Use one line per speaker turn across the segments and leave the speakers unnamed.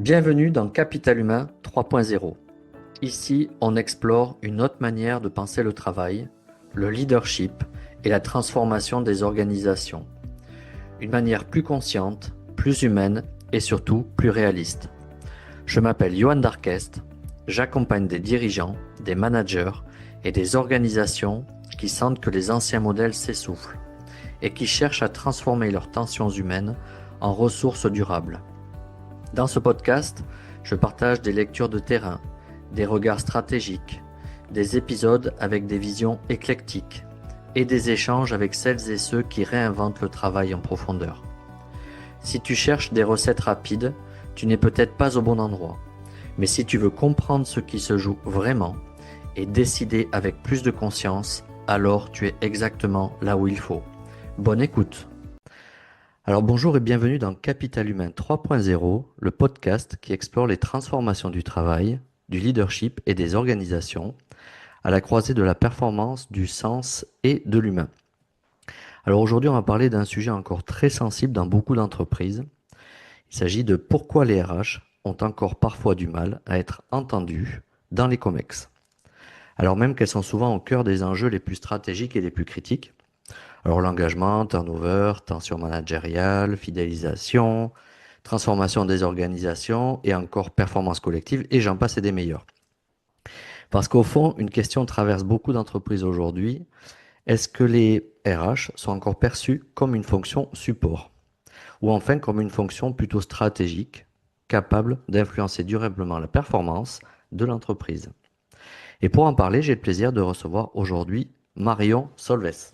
Bienvenue dans Capital Humain 3.0. Ici, on explore une autre manière de penser le travail, le leadership et la transformation des organisations. Une manière plus consciente, plus humaine et surtout plus réaliste. Je m'appelle Johan Darquest, j'accompagne des dirigeants, des managers et des organisations qui sentent que les anciens modèles s'essoufflent et qui cherchent à transformer leurs tensions humaines en ressources durables. Dans ce podcast, je partage des lectures de terrain, des regards stratégiques, des épisodes avec des visions éclectiques et des échanges avec celles et ceux qui réinventent le travail en profondeur. Si tu cherches des recettes rapides, tu n'es peut-être pas au bon endroit. Mais si tu veux comprendre ce qui se joue vraiment et décider avec plus de conscience, alors tu es exactement là où il faut. Bonne écoute! Alors bonjour et bienvenue dans Capital Humain 3.0, le podcast qui explore les transformations du travail, du leadership et des organisations à la croisée de la performance, du sens et de l'humain. Alors aujourd'hui, on va parler d'un sujet encore très sensible dans beaucoup d'entreprises. Il s'agit de pourquoi les RH ont encore parfois du mal à être entendus dans les COMEX, alors même qu'elles sont souvent au cœur des enjeux les plus stratégiques et les plus critiques. Alors l'engagement, turnover, tension managériale, fidélisation, transformation des organisations et encore performance collective et j'en passe et des meilleurs. Parce qu'au fond, une question traverse beaucoup d'entreprises aujourd'hui. Est-ce que les RH sont encore perçus comme une fonction support ou enfin comme une fonction plutôt stratégique, capable d'influencer durablement la performance de l'entreprise? Et pour en parler, j'ai le plaisir de recevoir aujourd'hui Marion Solves.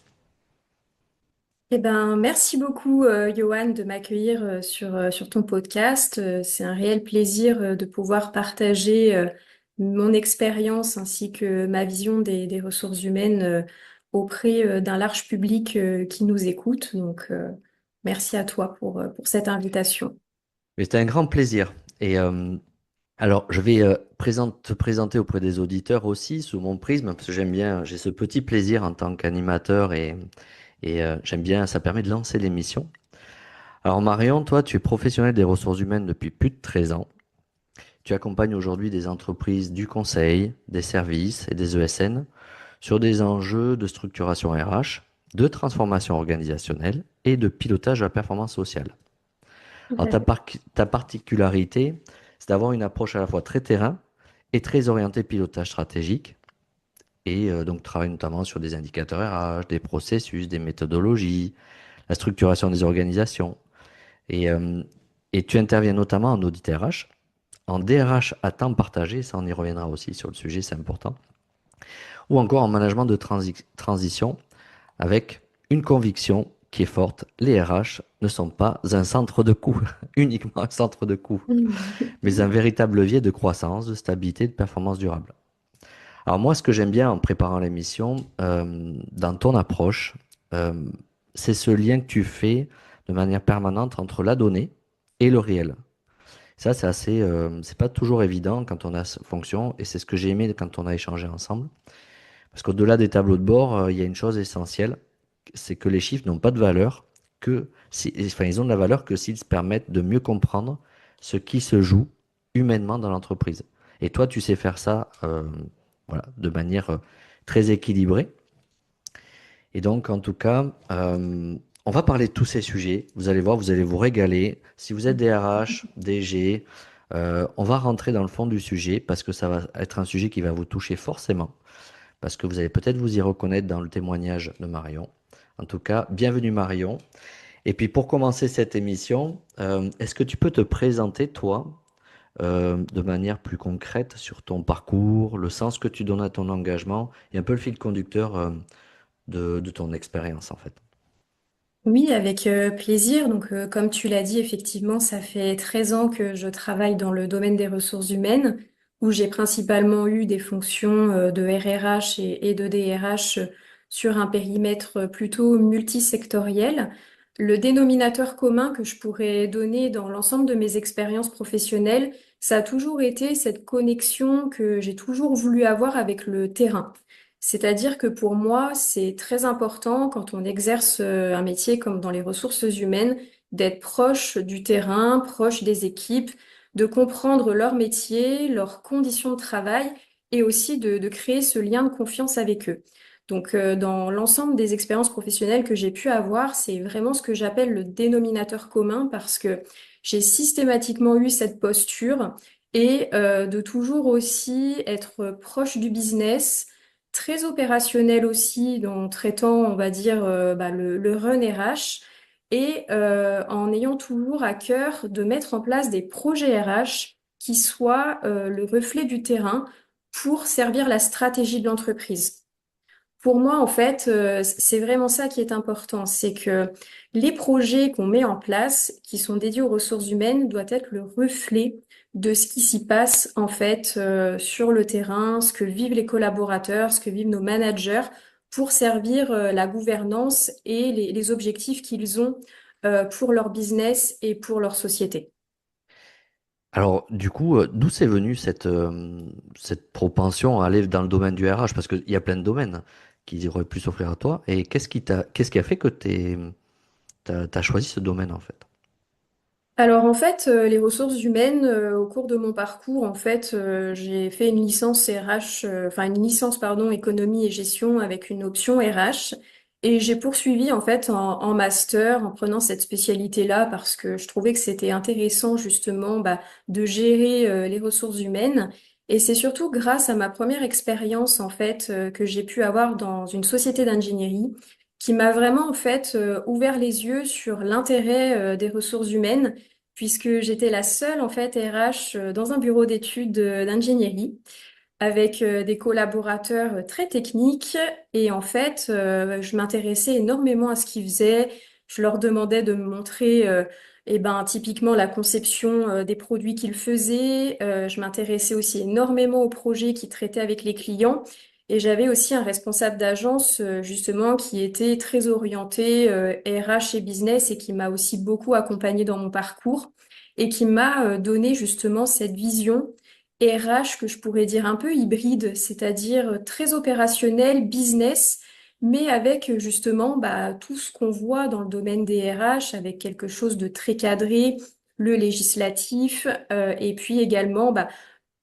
Merci beaucoup, Johan, de m'accueillir sur ton podcast. C'est un réel plaisir de pouvoir partager mon expérience ainsi que ma vision des ressources humaines auprès d'un large public qui nous écoute. Merci à toi pour cette invitation.
Mais c'était un grand plaisir. Et alors, je vais te présenter auprès des auditeurs aussi sous mon prisme, parce que j'aime bien, j'ai ce petit plaisir en tant qu'animateur et j'aime bien, ça permet de lancer l'émission. Alors Marion, toi, tu es professionnel des ressources humaines depuis plus de 13 ans. Tu accompagnes aujourd'hui des entreprises du conseil, des services et des ESN sur des enjeux de structuration RH, de transformation organisationnelle et de pilotage de la performance sociale.
Tout
Alors
à fait.
ta particularité, c'est d'avoir une approche à la fois très terrain et très orientée pilotage stratégique. Et donc travaille notamment sur des indicateurs RH, des processus, des méthodologies, la structuration des organisations. Et, euh, et tu interviens notamment en audit RH, en DRH à temps partagé, ça on y reviendra aussi sur le sujet, c'est important, ou encore en management de transition avec une conviction qui est forte, les RH ne sont pas un centre de coût, uniquement un centre de coût, mais un véritable levier de croissance, de stabilité, de performance durable. Alors moi, ce que j'aime bien en préparant l'émission, dans ton approche, euh, c'est ce lien que tu fais de manière permanente entre la donnée et le réel. Ça, c'est assez, c'est pas toujours évident quand on a cette fonction, et c'est ce que j'ai aimé quand on a échangé ensemble. Parce qu'au-delà des tableaux de bord, il y a une chose essentielle, c'est que les chiffres n'ont pas de valeur que si, enfin, ils ont de la valeur que s'ils permettent de mieux comprendre ce qui se joue humainement dans l'entreprise. Et toi, tu sais faire ça, voilà, de manière très équilibrée. Et donc, en tout cas, on va parler de tous ces sujets. Vous allez voir, vous allez vous régaler. Si vous êtes DRH, DG, on va rentrer dans le fond du sujet parce que ça va être un sujet qui va vous toucher forcément parce que vous allez peut-être vous y reconnaître dans le témoignage de Marion. En tout cas, bienvenue Marion. Et puis pour commencer cette émission, est-ce que tu peux te présenter toi de manière plus concrète sur ton parcours, le sens que tu donnes à ton engagement et un peu le fil conducteur de ton expérience en fait.
Oui, avec plaisir. Comme tu l'as dit, effectivement, ça fait 13 ans que je travaille dans le domaine des ressources humaines, où j'ai principalement eu des fonctions de RRH et de DRH sur un périmètre plutôt multisectoriel. Le dénominateur commun que je pourrais donner dans l'ensemble de mes expériences professionnelles, ça a toujours été cette connexion que j'ai toujours voulu avoir avec le terrain. C'est-à-dire que pour moi, c'est très important quand on exerce un métier comme dans les ressources humaines, d'être proche du terrain, proche des équipes, de comprendre leur métier, leurs conditions de travail et aussi de créer ce lien de confiance avec eux. Donc, dans l'ensemble des expériences professionnelles que j'ai pu avoir, c'est vraiment ce que j'appelle le dénominateur commun parce que j'ai systématiquement eu cette posture et de toujours aussi être proche du business, très opérationnel aussi, en traitant, on va dire, le run RH et en ayant toujours à cœur de mettre en place des projets RH qui soient le reflet du terrain pour servir la stratégie de l'entreprise. Pour moi, en fait, c'est vraiment ça qui est important, c'est que les projets qu'on met en place, qui sont dédiés aux ressources humaines, doivent être le reflet de ce qui s'y passe, en fait, sur le terrain, ce que vivent les collaborateurs, ce que vivent nos managers, pour servir, la gouvernance et les objectifs qu'ils ont, pour leur business et pour leur société.
Alors, du coup, d'où c'est venu cette propension à aller dans le domaine du RH? Parce qu'il y a plein de domaines qui auraient pu s'offrir à toi. Et qu'est-ce qui a fait que t'as choisi ce domaine, en fait?
Alors en fait, les ressources humaines, au cours de mon parcours, en fait, j'ai fait une licence RH, enfin une licence pardon, économie et gestion avec une option RH, et j'ai poursuivi en fait en master en prenant cette spécialité-là parce que je trouvais que c'était intéressant justement de gérer les ressources humaines. Et c'est surtout grâce à ma première expérience en fait que j'ai pu avoir dans une société d'ingénierie qui m'a vraiment en fait ouvert les yeux sur l'intérêt des ressources humaines puisque j'étais la seule en fait RH dans un bureau d'études d'ingénierie avec des collaborateurs très techniques et en fait je m'intéressais énormément à ce qu'ils faisaient. Je leur demandais de me montrer typiquement la conception des produits qu'ils faisaient. Je m'intéressais aussi énormément aux projets qu'ils traitaient avec les clients. Et j'avais aussi un responsable d'agence justement qui était très orienté RH et business et qui m'a aussi beaucoup accompagné dans mon parcours et qui m'a donné justement cette vision RH que je pourrais dire un peu hybride, c'est-à-dire très opérationnel, business, mais avec justement tout ce qu'on voit dans le domaine des RH, avec quelque chose de très cadré, le législatif, et puis également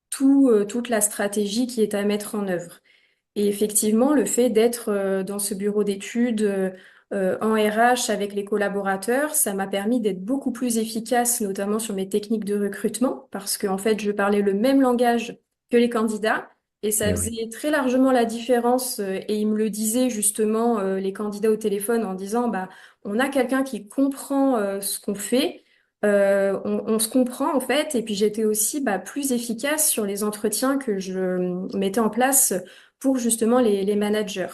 toute la stratégie qui est à mettre en œuvre. Et effectivement, le fait d'être dans ce bureau d'études en RH avec les collaborateurs, ça m'a permis d'être beaucoup plus efficace, notamment sur mes techniques de recrutement, parce qu'en fait, je parlais le même langage que les candidats, et ça
Eh oui.
faisait très largement la différence. Et ils me le disaient justement, les candidats au téléphone, en disant, on a quelqu'un qui comprend ce qu'on fait. On se comprend en fait, et puis j'étais aussi plus efficace sur les entretiens que je mettais en place pour justement les managers.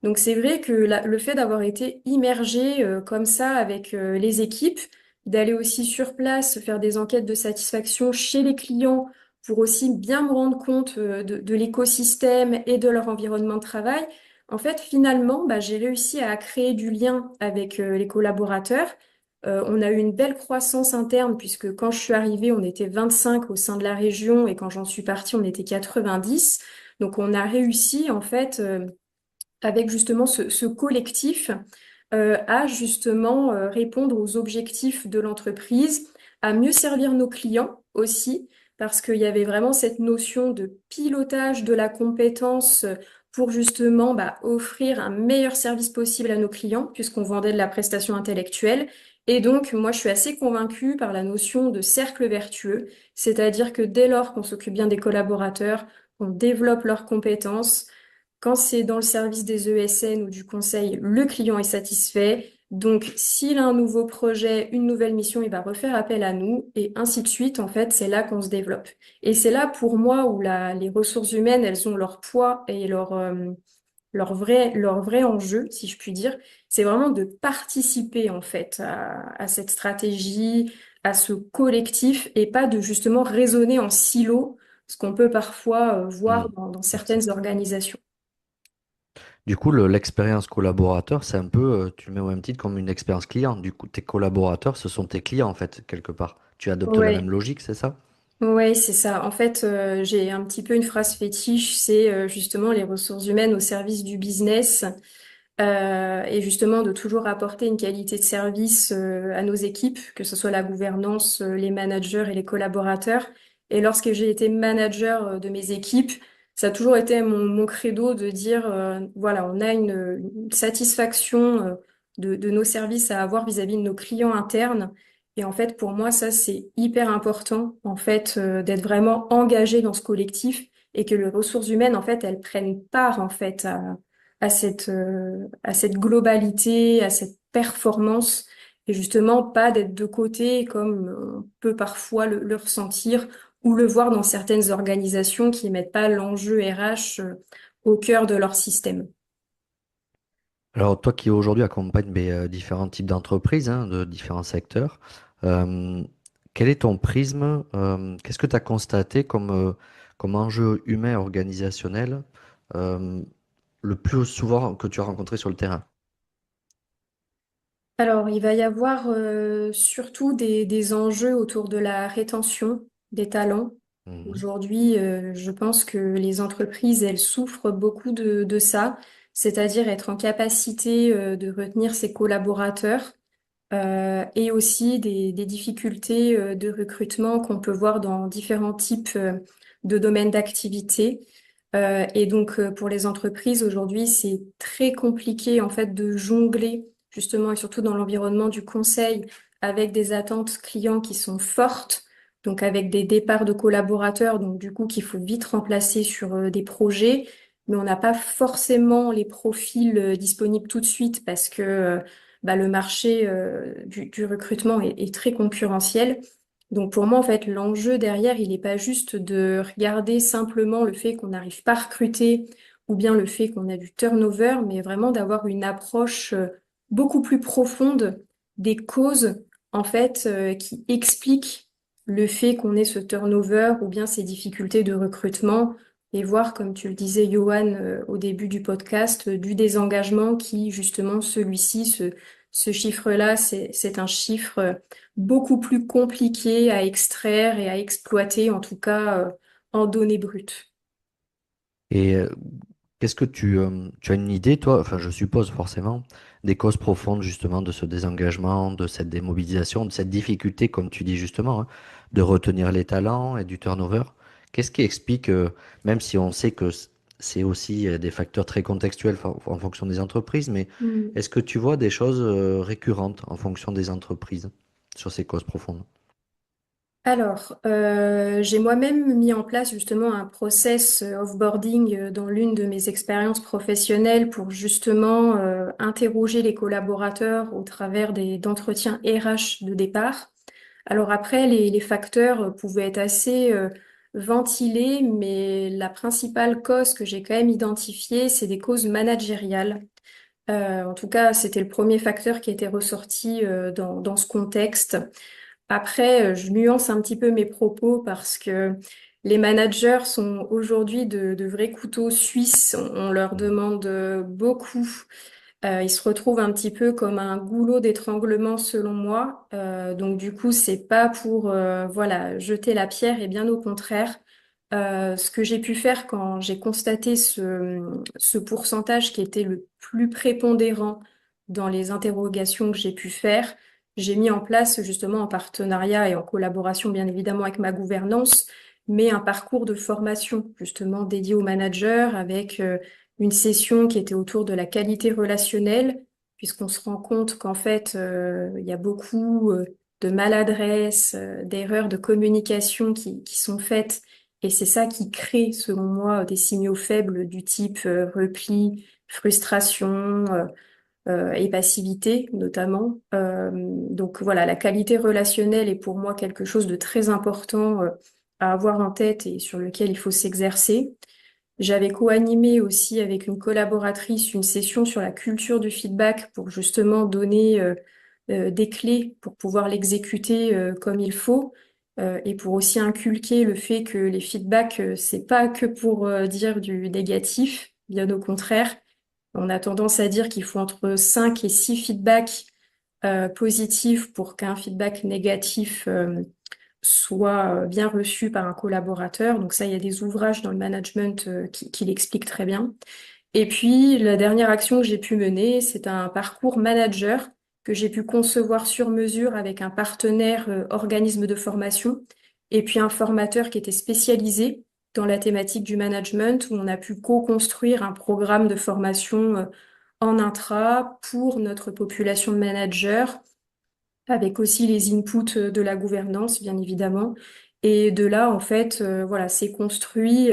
Donc c'est vrai que le fait d'avoir été immergé comme ça avec les équipes, d'aller aussi sur place, faire des enquêtes de satisfaction chez les clients pour aussi bien me rendre compte de l'écosystème et de leur environnement de travail, en fait finalement j'ai réussi à créer du lien avec les collaborateurs. On a eu une belle croissance interne puisque quand je suis arrivée, on était 25 au sein de la région et quand j'en suis partie, on était 90. Donc on a réussi en fait avec justement ce collectif à justement répondre aux objectifs de l'entreprise, à mieux servir nos clients aussi, parce qu'il y avait vraiment cette notion de pilotage de la compétence pour justement offrir un meilleur service possible à nos clients, puisqu'on vendait de la prestation intellectuelle. Et donc, moi, je suis assez convaincue par la notion de cercle vertueux, c'est-à-dire que dès lors qu'on s'occupe bien des collaborateurs, qu'on développe leurs compétences, quand c'est dans le service des ESN ou du conseil, le client est satisfait. Donc, s'il a un nouveau projet, une nouvelle mission, il va refaire appel à nous et ainsi de suite. En fait, c'est là qu'on se développe. Et c'est là pour moi où les ressources humaines, elles ont leur poids et leur vrai enjeu, si je puis dire. C'est vraiment de participer en fait à cette stratégie, à ce collectif et pas de justement raisonner en silo, ce qu'on peut parfois
Hmm.
voir dans
Exact.
certaines organisations.
Du coup, l'expérience collaborateur, c'est un peu, tu le mets au même titre comme une expérience client. Du coup, tes collaborateurs, ce sont tes clients, en fait, quelque part. Tu adoptes la même
Ouais,
logique, c'est ça?
ouais, c'est ça. En fait, j'ai un petit peu une phrase fétiche, c'est justement les ressources humaines au service du business. et justement de toujours apporter une qualité de service à nos équipes, que ce soit la gouvernance, les managers et les collaborateurs. Et lorsque j'ai été manager de mes équipes, ça a toujours été mon credo de dire, voilà, on a une satisfaction de nos services à avoir vis-à-vis de nos clients internes. Et en fait, pour moi, ça, c'est hyper important, en fait, d'être vraiment engagé dans ce collectif et que les ressources humaines, en fait, elles prennent part, en fait, à cette globalité, à cette performance, et justement pas d'être de côté comme on peut parfois le ressentir ou le voir dans certaines organisations qui mettent pas l'enjeu RH au cœur de leur système.
Alors, toi qui aujourd'hui accompagnes différents types d'entreprises, hein, de différents secteurs, euh, quel est ton prisme? Qu'est-ce que tu as constaté comme enjeu humain et organisationnel euh, le plus souvent que tu as rencontré sur le terrain?
Alors, il va y avoir surtout des enjeux autour de la rétention des talents.
Mhm.
Aujourd'hui, je pense que les entreprises, elles souffrent beaucoup de ça, c'est-à-dire être en capacité de retenir ses collaborateurs et aussi des difficultés de recrutement qu'on peut voir dans différents types de domaines d'activité. Et donc, pour les entreprises, aujourd'hui, c'est très compliqué en fait de jongler, justement, et surtout dans l'environnement du conseil, avec des attentes clients qui sont fortes, donc avec des départs de collaborateurs, donc du coup, qu'il faut vite remplacer sur des projets, mais on n'a pas forcément les profils disponibles tout de suite parce que bah, le marché du recrutement est très concurrentiel. Donc pour moi, en fait, l'enjeu derrière, il n'est pas juste de regarder simplement le fait qu'on n'arrive pas à recruter ou bien le fait qu'on a du turnover, mais vraiment d'avoir une approche beaucoup plus profonde des causes, en fait, qui expliquent le fait qu'on ait ce turnover ou bien ces difficultés de recrutement et voir, comme tu le disais, Johan, au début du podcast, du désengagement qui, justement, celui-ci, ce chiffre-là, c'est un chiffre beaucoup plus compliqué à extraire et à exploiter, en tout cas en données brutes.
Et qu'est-ce que tu as une idée, toi, enfin je suppose forcément, des causes profondes justement de ce désengagement, de cette démobilisation, de cette difficulté, comme tu dis justement, hein, de retenir les talents et du turnover? Qu'est-ce qui explique, même si on sait que c'est aussi des facteurs très contextuels en fonction des entreprises, mais
Mm.
est-ce que tu vois des choses récurrentes en fonction des entreprises sur ces causes profondes?
Alors, j'ai moi-même mis en place justement un process offboarding dans l'une de mes expériences professionnelles pour justement interroger les collaborateurs au travers d'entretiens RH de départ. Alors après, les facteurs pouvaient être assez ventilés, mais la principale cause que j'ai quand même identifiée, c'est des causes managériales. En tout cas, c'était le premier facteur qui était ressorti dans ce contexte. Après, je nuance un petit peu mes propos parce que les managers sont aujourd'hui de vrais couteaux suisses. On leur
Mm.
demande beaucoup. Ils se retrouvent un petit peu comme un goulot d'étranglement selon moi. Donc du coup, c'est pas pour voilà jeter la pierre et bien au contraire. Ce que j'ai pu faire quand j'ai constaté ce pourcentage qui était le plus prépondérant dans les interrogations que j'ai pu faire, j'ai mis en place justement en partenariat et en collaboration bien évidemment avec ma gouvernance, mais un parcours de formation justement dédié aux managers avec une session qui était autour de la qualité relationnelle, puisqu'on se rend compte qu'en fait, il y a beaucoup de maladresses, d'erreurs de communication qui sont faites, et c'est ça qui crée, selon moi, des signaux faibles du type repli, frustration et passivité, notamment. Donc voilà, la qualité relationnelle est pour moi quelque chose de très important à avoir en tête et sur lequel il faut s'exercer. J'avais co-animé aussi avec une collaboratrice une session sur la culture du feedback pour justement donner des clés pour pouvoir l'exécuter comme il faut et pour aussi inculquer le fait que les feedbacks, c'est pas que pour dire du négatif, bien au contraire. On a tendance à dire qu'il faut entre 5 et 6 feedbacks positifs pour qu'un feedback négatif soit bien reçu par un collaborateur. Donc ça, il y a des ouvrages dans le management qui l'expliquent très bien. Et puis, la dernière action que j'ai pu mener, c'est un parcours manager que j'ai pu concevoir sur mesure avec un partenaire organisme de formation et puis un formateur qui était spécialisé dans la thématique du management où on a pu co-construire un programme de formation en intra pour notre population de managers avec aussi les inputs de la gouvernance, bien évidemment. Et de là, en fait, voilà, c'est construit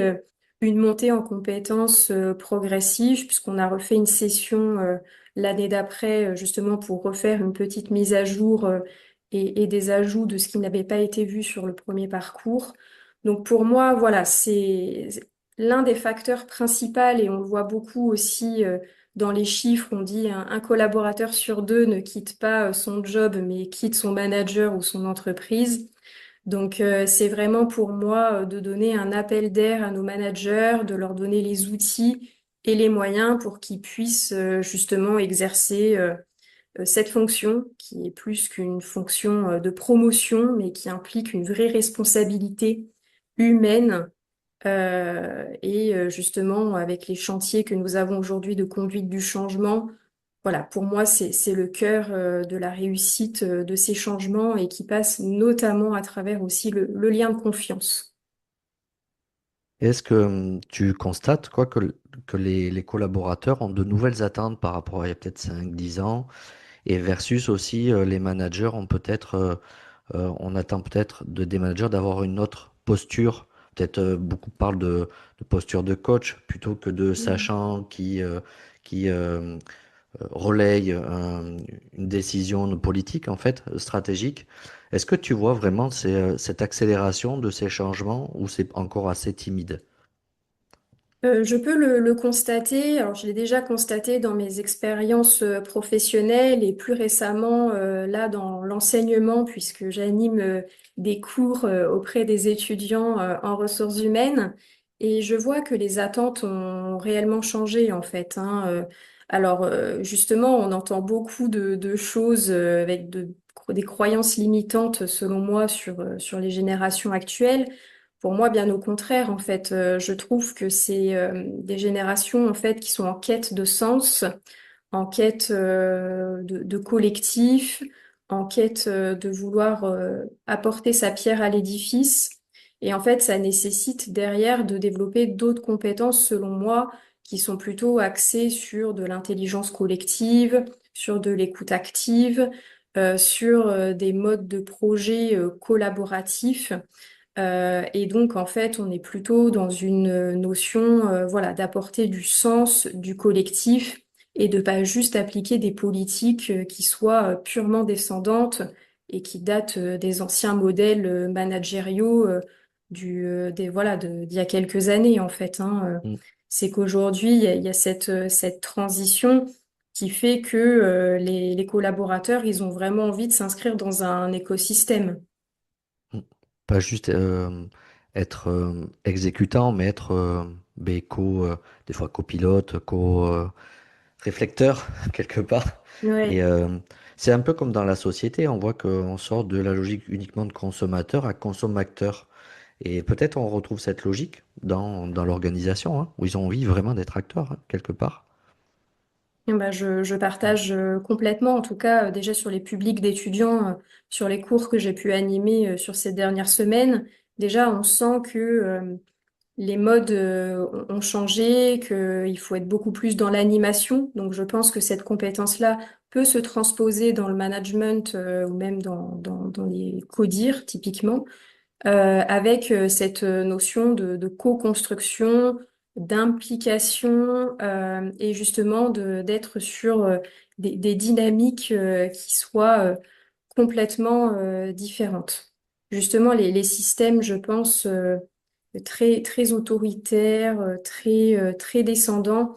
une montée en compétences progressive, puisqu'on a refait une session l'année d'après, justement pour refaire une petite mise à jour et des ajouts de ce qui n'avait pas été vu sur le premier parcours. Donc pour moi, voilà, c'est l'un des facteurs principaux, et on le voit beaucoup aussi dans les chiffres, on dit un collaborateur sur deux ne quitte pas son job, mais quitte son manager ou son entreprise. Donc, c'est vraiment pour moi de donner un appel d'air à nos managers, de leur donner les outils et les moyens pour qu'ils puissent justement exercer cette fonction qui est plus qu'une fonction de promotion, mais qui implique une vraie responsabilité humaine et justement, avec les chantiers que nous avons aujourd'hui de conduite du changement, voilà, pour moi, c'est le cœur de la réussite de ces changements et qui passe notamment à travers aussi le lien de confiance.
Est-ce que tu constates quoi, que les collaborateurs ont de nouvelles attentes par rapport à il y a peut-être 5 10 ans et versus aussi les managers ont peut-être, on attend peut-être des managers d'avoir une autre posture. Peut-être beaucoup parlent de posture de coach plutôt que de
Mm.
sachant qui relaye une décision politique en fait, stratégique. Est-ce que tu vois vraiment cette accélération de ces changements ou c'est encore assez timide?
Je peux le constater. Alors, je l'ai déjà constaté dans mes expériences professionnelles et plus récemment là dans l'enseignement, puisque j'anime des cours auprès des étudiants en ressources humaines. Et je vois que les attentes ont réellement changé en fait, hein. Alors, justement, on entend beaucoup de choses avec des croyances limitantes, selon moi, sur les générations actuelles. Pour moi, bien au contraire, en fait, je trouve que c'est des générations en fait qui sont en quête de sens, en quête de collectif, en quête de vouloir apporter sa pierre à l'édifice. Et en fait, ça nécessite derrière de développer d'autres compétences, selon moi, qui sont plutôt axées sur de l'intelligence collective, sur de l'écoute active, sur des modes de projet collaboratifs. Et donc, en fait, on est plutôt dans une notion, voilà, d'apporter du sens, du collectif et de pas juste appliquer des politiques qui soient purement descendantes et qui datent des anciens modèles managériaux voilà, d'il y a quelques années, en fait, hein.
Mm,
C'est qu'aujourd'hui, il y a cette transition qui fait que les collaborateurs, ils ont vraiment envie de s'inscrire dans un écosystème.
mm. Pas juste être exécutant, mais être des fois copilote, réflecteur quelque part. Et
Ouais.
c'est un peu comme dans la société, on voit qu'on sort de la logique uniquement de consommateur à consommateur. Et peut-être on retrouve cette logique dans l'organisation, hein, où ils ont envie vraiment d'être acteurs, hein, quelque part.
Bah, je partage complètement, en tout cas déjà sur les publics d'étudiants, sur les cours que j'ai pu animer sur ces dernières semaines. Déjà, on sent que les modes ont changé, qu'il faut être beaucoup plus dans l'animation. Donc, je pense que cette compétence-là peut se transposer dans le management ou même dans les codir, typiquement avec cette notion de co-construction, d'implication et justement d'être sur des dynamiques qui soient complètement différentes. Justement, les systèmes, je pense, très autoritaires, très descendants,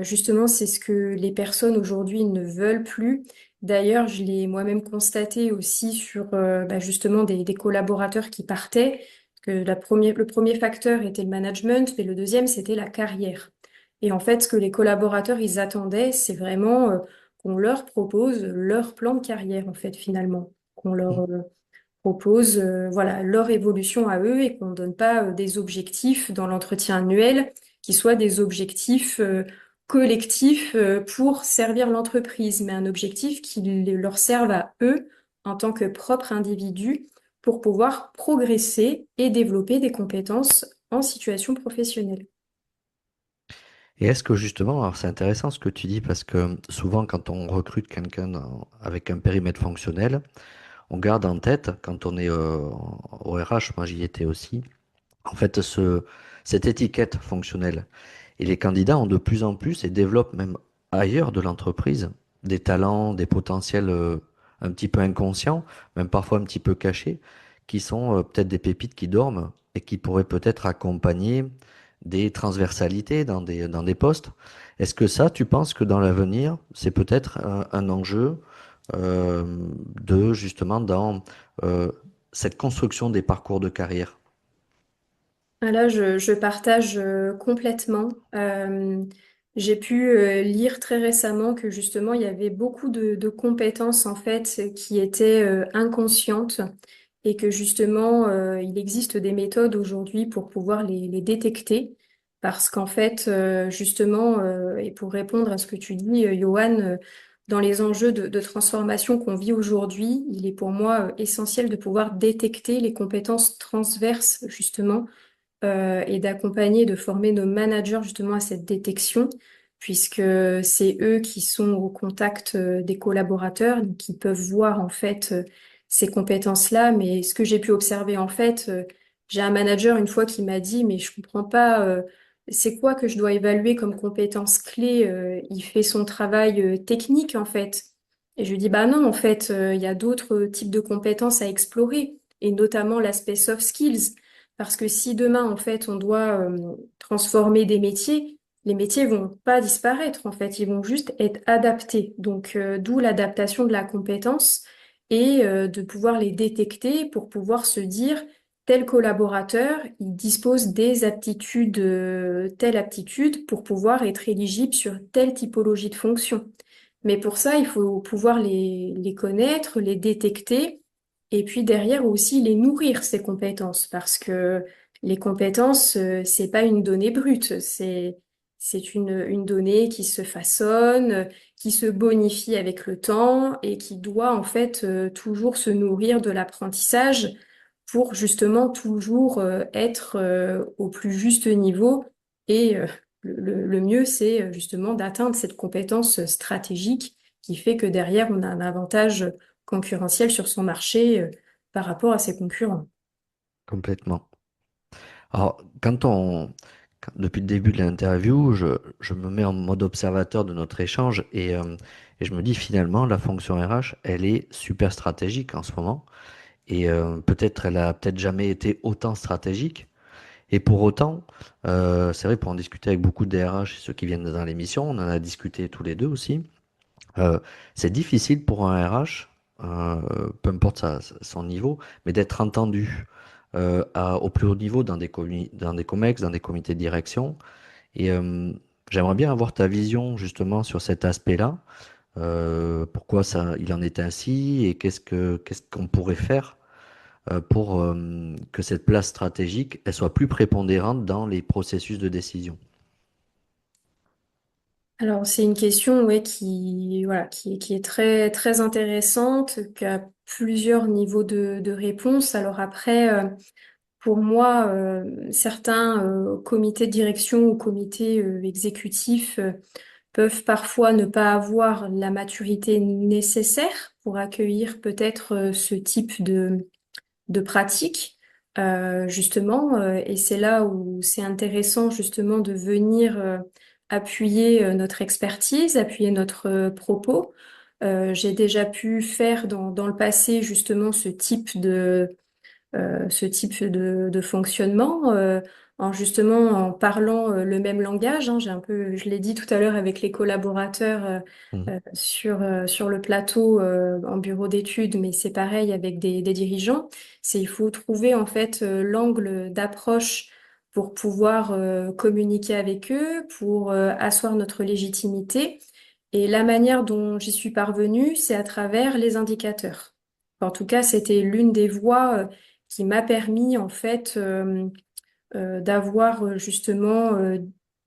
justement, c'est ce que les personnes aujourd'hui ne veulent plus. D'ailleurs, je l'ai moi-même constaté aussi sur bah, justement des collaborateurs qui partaient, que le premier facteur était le management, mais le deuxième, c'était la carrière. Et en fait, ce que les collaborateurs, ils attendaient, c'est vraiment qu'on leur propose leur plan de carrière, en fait, finalement. Qu'on leur
Mm.
propose voilà, leur évolution à eux et qu'on ne donne pas des objectifs dans l'entretien annuel qui soient des objectifs collectifs pour servir l'entreprise, mais un objectif qui leur serve à eux en tant que propres individus pour pouvoir progresser et développer des compétences en situation professionnelle.
Et est-ce que justement, alors c'est intéressant ce que tu dis parce que souvent quand on recrute quelqu'un avec un périmètre fonctionnel, on garde en tête quand on est au RH, moi j'y étais aussi, en fait cette étiquette fonctionnelle. Et les candidats ont de plus en plus et développent même ailleurs de l'entreprise des talents, des potentiels un petit peu inconscients, même parfois un petit peu cachés, qui sont peut-être des pépites qui dorment et qui pourraient peut-être accompagner des transversalités dans des postes. Est-ce que ça, tu penses que dans l'avenir, c'est peut-être un enjeu de justement dans euh, cette construction des parcours de carrière?
Ah, là, je partage complètement. J'ai pu lire très récemment que justement, il y avait beaucoup de compétences en fait qui étaient inconscientes et que justement, il existe des méthodes aujourd'hui pour pouvoir les détecter. Parce qu'en fait, justement, et pour répondre à ce que tu dis, Johan, dans les enjeux de transformation qu'on vit aujourd'hui, il est pour moi essentiel de pouvoir détecter les compétences transverses, justement et d'accompagner, de former nos managers justement à cette détection, puisque c'est eux qui sont au contact des collaborateurs, donc qui peuvent voir en fait ces compétences-là. Mais ce que j'ai pu observer en fait, j'ai un manager une fois qui m'a dit, mais je comprends pas, c'est quoi que je dois évaluer comme compétences clés? Il fait son travail technique en fait. Et je lui dis, bah non, en fait, il y a d'autres types de compétences à explorer, et notamment l'aspect soft skills. Parce que si demain, en fait, on doit transformer des métiers, les métiers vont pas disparaître, en fait, ils vont juste être adaptés. Donc, d'où l'adaptation de la compétence et de pouvoir les détecter pour pouvoir se dire, tel collaborateur, il dispose des aptitudes, telle aptitude pour pouvoir être éligible sur telle typologie de fonction. Mais pour ça, il faut pouvoir les connaître, les détecter et puis derrière aussi les nourrir, ces compétences, parce que les compétences, c'est pas une donnée brute, c'est une donnée qui se façonne, qui se bonifie avec le temps et qui doit en fait toujours se nourrir de l'apprentissage pour justement toujours être au plus juste niveau. Et le mieux, c'est justement d'atteindre cette compétence stratégique qui fait que derrière, on a un avantage concurrentiel sur son marché par rapport à ses concurrents.
Complètement. Alors, depuis le début de l'interview, je me mets en mode observateur de notre échange et je me dis finalement, la fonction RH, elle est super stratégique en ce moment. Et peut-être, elle a peut-être jamais été autant stratégique. Et pour autant, c'est vrai, pour en discuter avec beaucoup de DRH et ceux qui viennent dans l'émission, on en a discuté tous les deux aussi. Euh, c'est difficile pour un RH, peu importe son niveau, mais d'être entendu au plus haut niveau dans des comex, dans des comités de direction. Et j'aimerais bien avoir ta vision justement sur cet aspect-là. Pourquoi ça, il en est ainsi et qu'est-ce qu'on pourrait faire pour que cette place stratégique elle soit plus prépondérante dans les processus de décision.
Alors, c'est une question ouais, voilà, qui est très, très intéressante, qui a plusieurs niveaux de réponse. Alors après, pour moi, certains comités de direction ou comités exécutifs peuvent parfois ne pas avoir la maturité nécessaire pour accueillir peut-être ce type de pratique, justement. Et c'est là où c'est intéressant justement de venir appuyer notre expertise, appuyer notre propos. J'ai déjà pu faire dans le passé justement ce type de fonctionnement en justement en parlant le même langage, hein. J'ai un peu, je l'ai dit tout à l'heure avec les collaborateurs
Mhm.
sur le plateau en bureau d'études, mais c'est pareil avec des dirigeants. C'est il faut trouver en fait l'angle d'approche pour pouvoir communiquer avec eux, pour asseoir notre légitimité. Et la manière dont j'y suis parvenue, c'est à travers les indicateurs. En tout cas, c'était l'une des voies qui m'a permis en fait d'avoir justement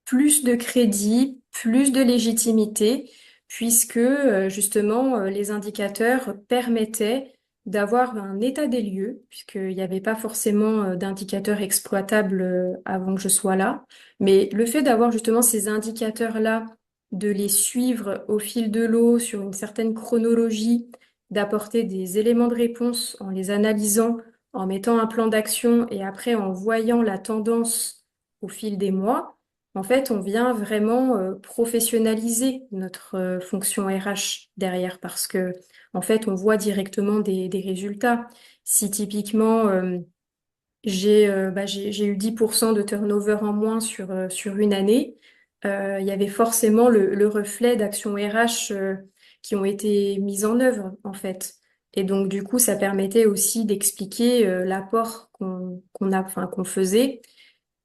plus de crédit, plus de légitimité, puisque justement les indicateurs permettaient d'avoir un état des lieux, puisqu'il n'y avait pas forcément d'indicateurs exploitables avant que je sois là. Mais le fait d'avoir justement ces indicateurs-là, de les suivre au fil de l'eau sur une certaine chronologie, d'apporter des éléments de réponse en les analysant, en mettant un plan d'action et après en voyant la tendance au fil des mois, en fait, on vient vraiment professionnaliser notre fonction RH derrière parce que, en fait, on voit directement des résultats. Si typiquement, j'ai eu 10% de turnover en moins sur une année, il y avait forcément le reflet d'actions RH qui ont été mises en œuvre, en fait. Et donc, du coup, ça permettait aussi d'expliquer l'apport enfin, qu'on faisait.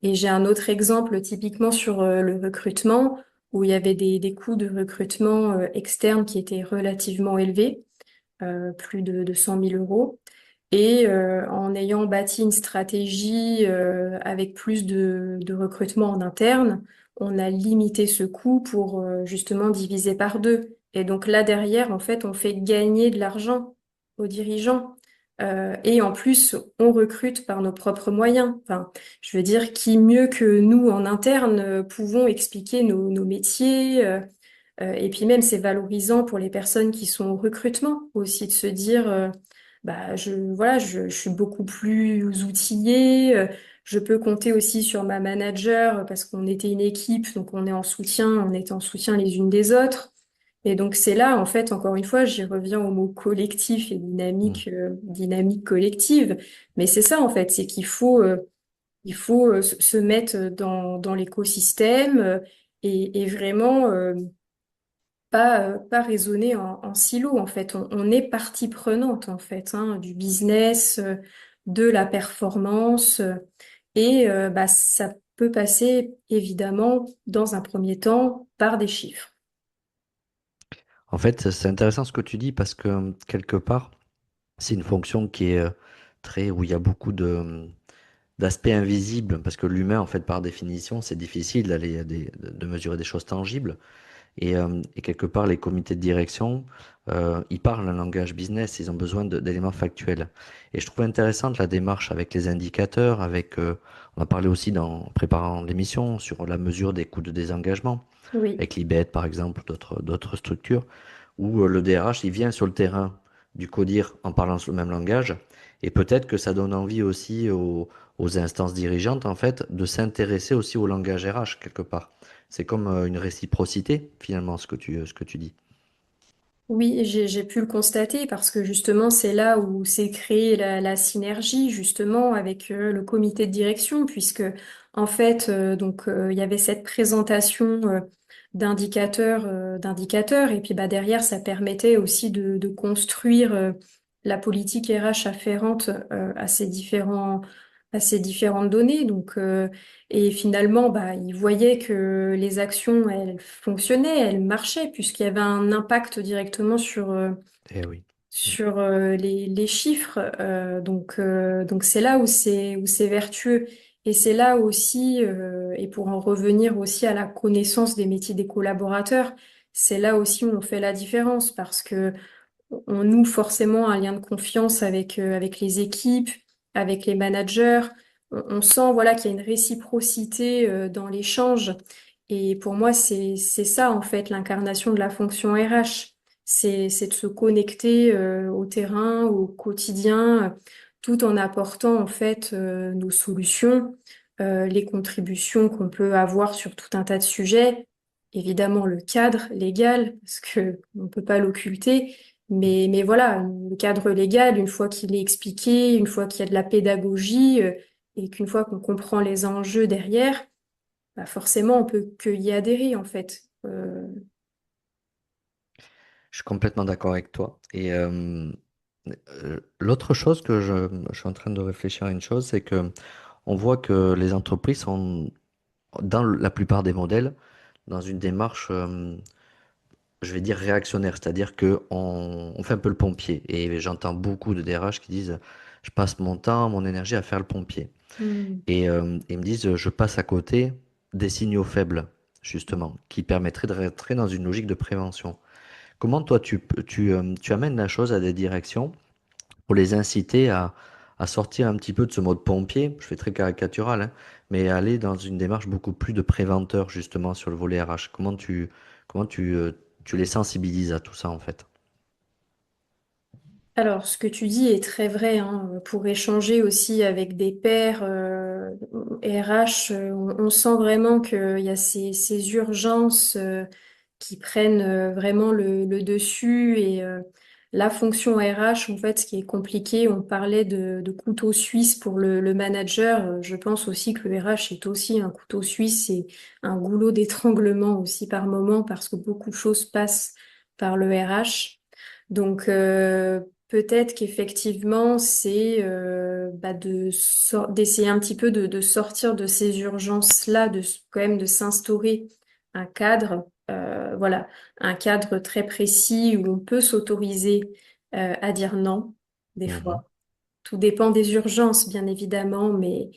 Et j'ai un autre exemple typiquement sur le recrutement, où il y avait des coûts de recrutement externes qui étaient relativement élevés, plus de 100 000 euros. Et en ayant bâti une stratégie avec plus de recrutement en interne, on a limité ce coût pour justement diviser par deux. Et donc là, derrière, en fait, on fait gagner de l'argent aux dirigeants. Et en plus, on recrute par nos propres moyens. Enfin, je veux dire, qui mieux que nous en interne pouvons expliquer nos métiers. Et puis même, c'est valorisant pour les personnes qui sont au recrutement aussi de se dire, bah, voilà, je suis beaucoup plus outillée. Je peux compter aussi sur ma manager parce qu'on était une équipe, donc on était en soutien les unes des autres. Et donc c'est là, en fait, encore une fois, j'y reviens au mot collectif et
Mm.
dynamique collective. Mais c'est ça, en fait, c'est il faut se mettre dans l'écosystème et vraiment pas raisonner en silo, en fait. On est partie prenante, en fait, hein, du business, de la performance. Et bah, ça peut passer, évidemment, dans un premier temps, par des chiffres.
En fait, c'est intéressant ce que tu dis parce que quelque part, c'est une fonction qui est où il y a beaucoup d'aspects invisibles parce que l'humain, en fait, par définition, c'est difficile de mesurer des choses tangibles. Et quelque part, les comités de direction, ils parlent un langage business, ils ont besoin d'éléments factuels. Et je trouve intéressante la démarche avec les indicateurs, on a parlé aussi en préparant l'émission sur la mesure des coûts de désengagement,
Oui.
avec l'IBET par exemple, d'autres structures, où le DRH, il vient sur le terrain du CODIR en parlant le même langage, et peut-être que ça donne envie aussi aux instances dirigeantes, en fait, de s'intéresser aussi au langage RH quelque part. C'est comme une réciprocité, finalement, ce que tu dis.
Oui, j'ai pu le constater parce que justement, c'est là où s'est créée la synergie justement avec le comité de direction, puisque en fait, il y avait cette présentation d'indicateurs, et puis bah derrière, ça permettait aussi de construire la politique RH afférente à ces différentes données. Et finalement, bah, ils voyaient que les actions, elles fonctionnaient, elles marchaient, puisqu'il y avait un impact directement
Eh oui. Mm.
sur les chiffres. Donc c'est là où c'est vertueux. Et c'est là aussi, et pour en revenir aussi à la connaissance des métiers des collaborateurs, c'est là aussi où on fait la différence, parce que on noue forcément un lien de confiance avec les équipes, avec les managers. On sent voilà qu'il y a une réciprocité dans l'échange. Et pour moi, c'est ça en fait l'incarnation de la fonction RH. C'est de se connecter au terrain, au quotidien, tout en apportant en fait nos solutions, les contributions qu'on peut avoir sur tout un tas de sujets. Évidemment, le cadre légal, parce que on peut pas l'occulter. Mais voilà, le cadre légal, une fois qu'il est expliqué, une fois qu'il y a de la pédagogie, et qu'une fois qu'on comprend les enjeux derrière, bah forcément, on peut que y adhérer, en fait.
Je suis complètement d'accord avec toi. L'autre chose je suis en train de réfléchir à une chose, c'est que on voit que les entreprises sont, dans la plupart des modèles, dans une démarche, je vais dire réactionnaire, c'est-à-dire que on fait un peu le pompier. Et j'entends beaucoup de DRH qui disent, je passe mon temps, mon énergie à faire le pompier.
Hmm.
Ils me disent, je passe à côté. des signaux faibles, justement, qui permettraient de rentrer dans une logique de prévention. Comment toi, tu amènes la chose à des directions pour les inciter à sortir un petit peu de ce mode pompier, je fais très caricatural, hein, mais à aller dans une démarche beaucoup plus de préventeur, justement, sur le volet RH. Comment tu les sensibilises à tout ça, en fait?
Alors, ce que tu dis est très vrai, hein. Pour échanger aussi avec des pairs RH, on sent vraiment qu'il y a ces urgences qui prennent vraiment le dessus et la fonction RH, en fait, ce qui est compliqué, on parlait de couteau suisse pour le manager. Je pense aussi que le RH est aussi un couteau suisse et un goulot d'étranglement aussi par moment parce que beaucoup de choses passent par le RH. Donc, peut-être qu'effectivement, c'est d'essayer un petit peu de sortir de ces urgences-là, quand même de s'instaurer un cadre, voilà, un cadre très précis où on peut s'autoriser à dire non, des
Mhm.
fois. Tout dépend des urgences, bien évidemment, mais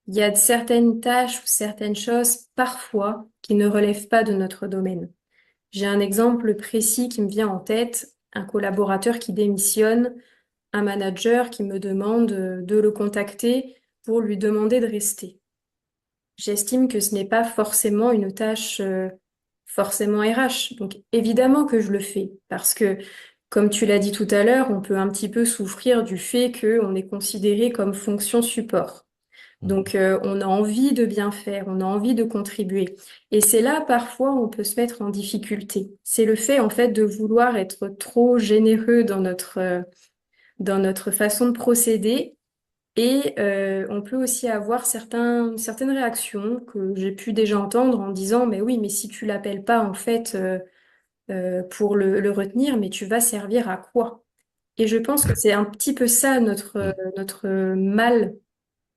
il y a certaines tâches ou certaines choses, parfois, qui ne relèvent pas de notre domaine. J'ai un exemple précis qui me vient en tête, un collaborateur qui démissionne, un manager qui me demande de le contacter pour lui demander de rester. J'estime que ce n'est pas forcément une tâche forcément RH. Donc évidemment que je le fais parce que, comme tu l'as dit tout à l'heure, on peut un petit peu souffrir du fait qu'on est considéré comme fonction support.
Mhm.
Donc, on a envie de bien faire, on a envie de contribuer. Et c'est là, parfois, on peut se mettre en difficulté. C'est le fait, en fait, de vouloir être trop généreux dans notre façon de procéder. Et on peut aussi avoir certaines réactions que j'ai pu déjà entendre en disant, mais oui, mais si tu l'appelles pas, en fait, pour le retenir, mais tu vas servir à quoi? Et je pense que c'est un petit peu ça
Mhm.
notre mal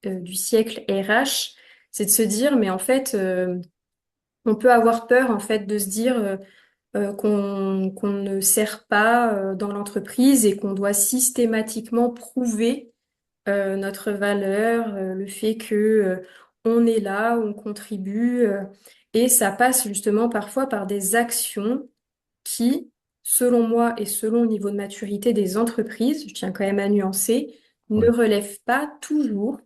du siècle RH, c'est de se dire, mais en fait, on peut avoir peur en fait de se dire qu'on ne sert pas dans l'entreprise et qu'on doit systématiquement prouver notre valeur, le fait que on est là, on contribue, et ça passe justement parfois par des actions qui, selon moi et selon le niveau de maturité des entreprises, je tiens quand même à nuancer, ne
Oui,
relèvent pas toujours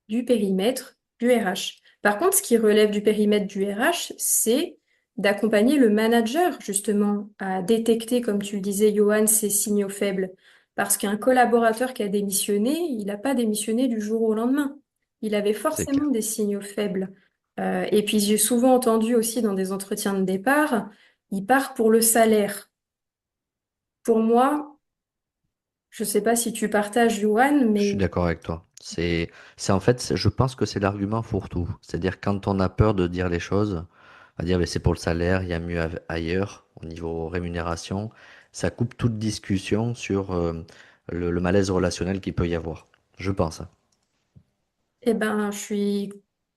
du périmètre du RH. Par contre, ce qui relève du périmètre du RH, c'est d'accompagner le manager justement à détecter, comme tu le disais, Johan, ces signaux faibles. Parce qu'un collaborateur qui a démissionné, il n'a pas démissionné du jour au lendemain. Il avait
c'est
forcément
clair.
des signaux faibles. Et puis j'ai souvent entendu aussi dans des entretiens de départ, il part pour le salaire. Pour moi, je ne sais pas si tu partages, Johan,
Je
mais
suis d'accord avec toi. C'est en fait, je pense que c'est l'argument fourre-tout. C'est-à-dire quand on a peur de dire les choses, on va dire, mais c'est pour le salaire, il y a mieux ailleurs, au niveau rémunération, ça coupe toute discussion sur le malaise relationnel qu'il peut y avoir. Je pense, hein.
eh ben, je suis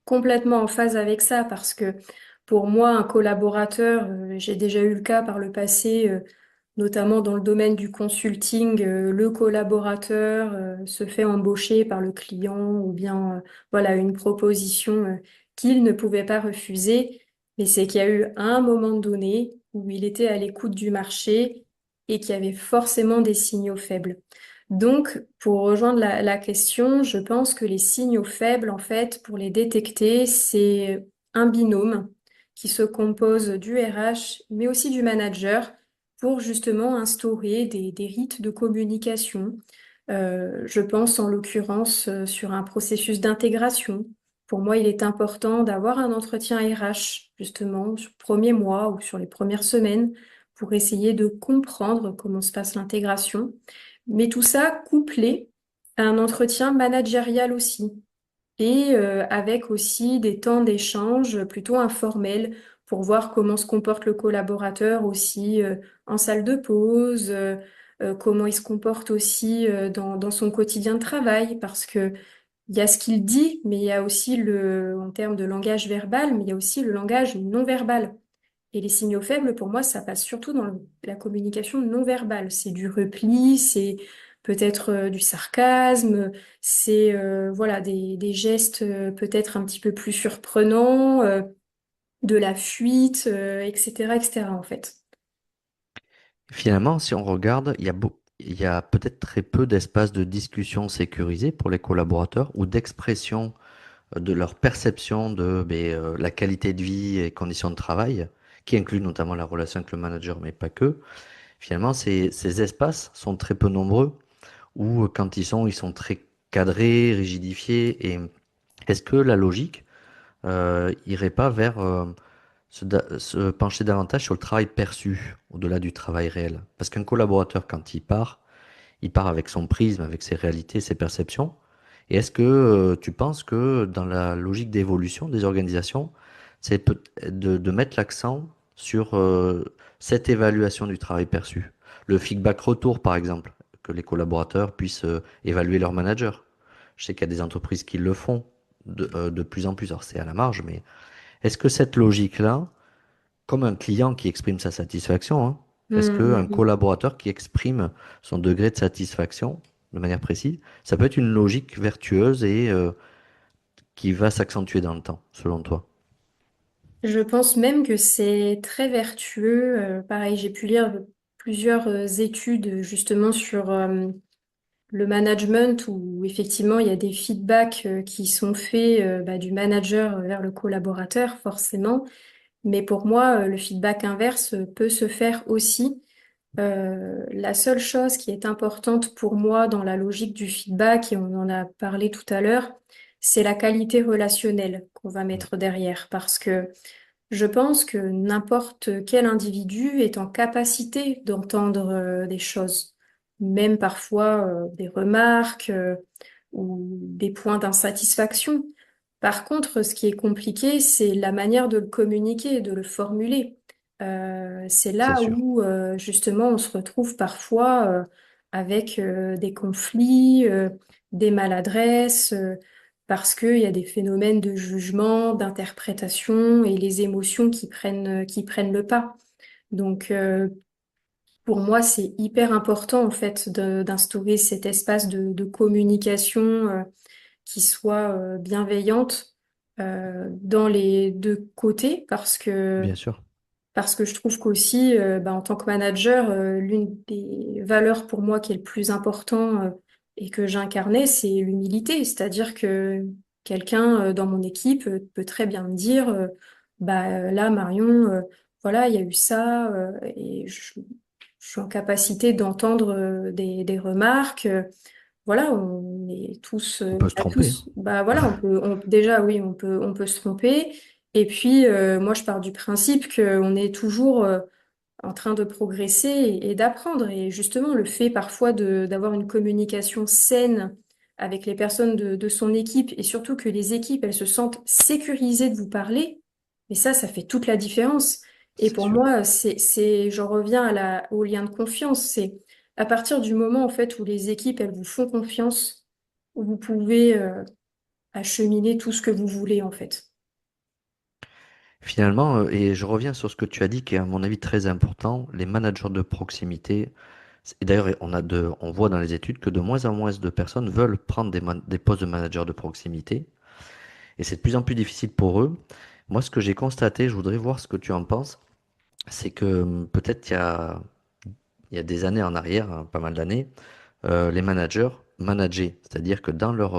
complètement en phase avec ça parce que pour moi, un collaborateur, j'ai déjà eu le cas par le passé, notamment dans le domaine du consulting, le collaborateur se fait embaucher par le client ou bien voilà une proposition qu'il ne pouvait pas refuser. Mais c'est qu'il y a eu un moment donné où il était à l'écoute du marché et qu'il y avait forcément des signaux faibles. Donc, pour rejoindre la question, je pense que les signaux faibles, en fait, pour les détecter, c'est un binôme qui se compose du RH, mais aussi du manager, pour justement instaurer des rites de communication. Je pense en l'occurrence sur un processus d'intégration. Pour moi, il est important d'avoir un entretien RH, justement, sur le premier mois ou sur les premières semaines, pour essayer de comprendre comment se passe l'intégration. Mais tout ça couplé à un entretien managérial aussi et avec aussi des temps d'échange plutôt informels pour voir comment se comporte le collaborateur aussi en salle de pause, comment il se comporte aussi dans son quotidien de travail, parce que il y a ce qu'il dit, mais il y a aussi en termes de langage verbal, mais il y a aussi le langage non verbal. Et les signaux faibles, pour moi, ça passe surtout dans la communication non verbale. C'est du repli, c'est peut-être du sarcasme, c'est voilà des gestes peut-être un petit peu plus surprenants, de la fuite, etc., etc. en fait.
Finalement, si on regarde, il y a peut-être très peu d'espaces de discussion sécurisés pour les collaborateurs ou d'expression de leur perception de la qualité de vie et conditions de travail, qui inclut notamment la relation avec le manager, mais pas que. Finalement, ces espaces sont très peu nombreux, ou quand ils sont très cadrés, rigidifiés. Et est-ce que la logique irait pas vers se pencher davantage sur le travail perçu, au-delà du travail réel? Parce qu'un collaborateur, quand il part avec son prisme, avec ses réalités, ses perceptions. Et est-ce que tu penses que dans la logique d'évolution des organisations, de mettre l'accent sur cette évaluation du travail perçu? Le feedback retour, par exemple, que les collaborateurs puissent évaluer leur manager. Je sais qu'il y a des entreprises qui le font de plus en plus. Alors c'est à la marge, mais est-ce que cette logique-là, comme un client qui exprime sa satisfaction, hein, est-ce qu'un
Mm.
collaborateur qui exprime son degré de satisfaction de manière précise, ça peut être une logique vertueuse et qui va s'accentuer dans le temps, selon toi?
Je pense même que c'est très vertueux. Pareil, j'ai pu lire plusieurs études justement sur le management où effectivement il y a des feedbacks qui sont faits du manager vers le collaborateur forcément. Mais pour moi, le feedback inverse peut se faire aussi. La seule chose qui est importante pour moi dans la logique du feedback, et on en a parlé tout à l'heure, c'est la qualité relationnelle qu'on va
Mm.
mettre derrière. Parce que je pense que n'importe quel individu est en capacité d'entendre des choses, même parfois des remarques ou des points d'insatisfaction. Par contre, ce qui est compliqué, c'est la manière de le communiquer, de le formuler. C'est
C'est
là
sûr.
où justement on se retrouve parfois avec des conflits, des maladresses. Parce qu'il y a des phénomènes de jugement, d'interprétation et les émotions qui prennent le pas. Donc, pour moi, c'est hyper important en fait d'instaurer cet espace de communication qui soit bienveillante dans les deux côtés,
Bien sûr.
parce que je trouve qu'aussi, en tant que manager, l'une des valeurs pour moi qui est le plus important et que j'incarnais, c'est l'humilité. C'est-à-dire que quelqu'un dans mon équipe peut très bien me dire, là, Marion, voilà, il y a eu ça, je suis en capacité d'entendre des remarques. Voilà, on est tous,
On peut se
on a
tromper, hein.
tous, voilà, déjà oui, on peut se tromper. Et puis, moi, je pars du principe qu'on est toujours en train de progresser et d'apprendre. Et justement, le fait parfois d'avoir une communication saine avec les personnes de son équipe et surtout que les équipes, elles se sentent sécurisées de vous parler, mais ça fait toute la différence. Et
C'est
pour
sûr.
moi, j'en reviens au lien de confiance. C'est à partir du moment, en fait, où les équipes, elles vous font confiance, où vous pouvez, acheminer tout ce que vous voulez, en fait.
Finalement, et je reviens sur ce que tu as dit, qui est à mon avis très important, les managers de proximité. Et d'ailleurs, on voit dans les études que de moins en moins de personnes veulent prendre des postes de manager de proximité. Et c'est de plus en plus difficile pour eux. Moi, ce que j'ai constaté, je voudrais voir ce que tu en penses, c'est que peut-être il y a des années en arrière, hein, pas mal d'années, les managers manageaient. C'est-à-dire que dans leur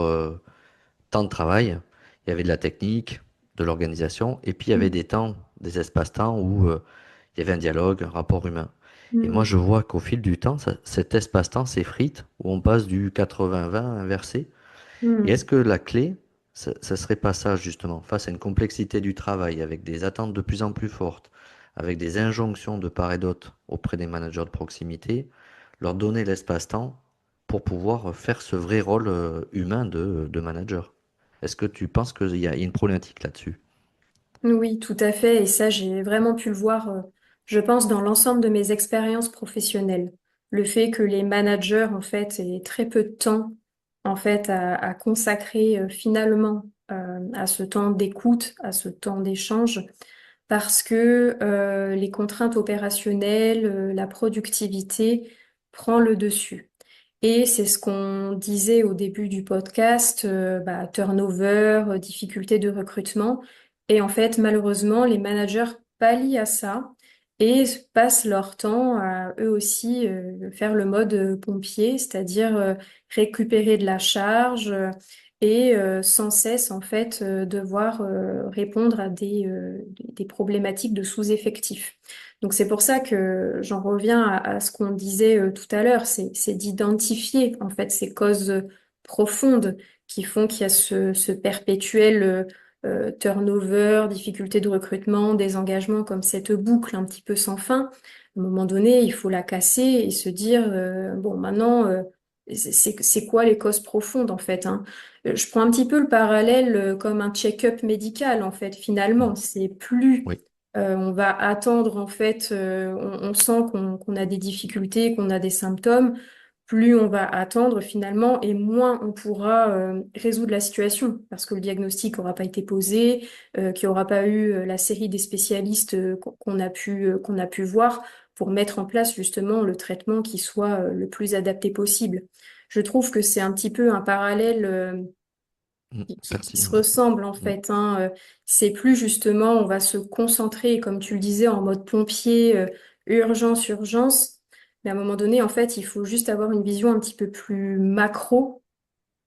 temps de travail, il y avait de la technique, de l'organisation, et puis il y avait
Mm.
des temps, des espaces-temps où il y avait un dialogue, un rapport humain. Et moi,
Mm.
je vois qu'au fil du temps, cet espace-temps s'effrite, où on passe du 80-20 inversé. Et est-ce
Mm.
que la clé, ça serait pas ça, justement, face à une complexité du travail, avec des attentes de plus en plus fortes, avec des injonctions de part et d'autre auprès des managers de proximité, leur donner l'espace-temps pour pouvoir faire ce vrai rôle humain de manager? Est-ce que tu penses qu'il y a une problématique là-dessus?
Oui, tout à fait. Et ça, j'ai vraiment pu le voir, je pense, dans l'ensemble de mes expériences professionnelles. Le fait que les managers, en fait, aient très peu de temps, en fait, à consacrer finalement à ce temps d'écoute, à ce temps d'échange, parce que les contraintes opérationnelles, la productivité prend le dessus. Et c'est ce qu'on disait au début du podcast, turnover, difficulté de recrutement. Et en fait, malheureusement, les managers pallient à ça et passent leur temps à eux aussi faire le mode pompier, c'est-à-dire récupérer de la charge et sans cesse en fait devoir répondre à des problématiques de sous-effectifs. Donc c'est pour ça que j'en reviens à ce qu'on disait tout à l'heure, c'est d'identifier en fait ces causes profondes qui font qu'il y a ce perpétuel turnover, difficulté de recrutement, désengagement, comme cette boucle un petit peu sans fin. À un moment donné, il faut la casser et se dire bon maintenant c'est quoi les causes profondes en fait, hein. Je prends un petit peu le parallèle comme un check-up médical en fait
Mm.
finalement. C'est plus
Oui,
on va attendre, en fait, on sent qu'on a des difficultés, qu'on a des symptômes. Plus on va attendre finalement et moins on pourra résoudre la situation parce que le diagnostic n'aura pas été posé, qu'il n'y aura pas eu la série des spécialistes qu'on a pu voir pour mettre en place justement le traitement qui soit le plus adapté possible. Je trouve que c'est un petit peu un parallèle qui se
pertinent.
ressemblent en
Mm.
fait, hein. C'est plus justement, on va se concentrer, comme tu le disais, en mode pompier, urgence, urgence. Mais à un moment donné, en fait, il faut juste avoir une vision un petit peu plus macro,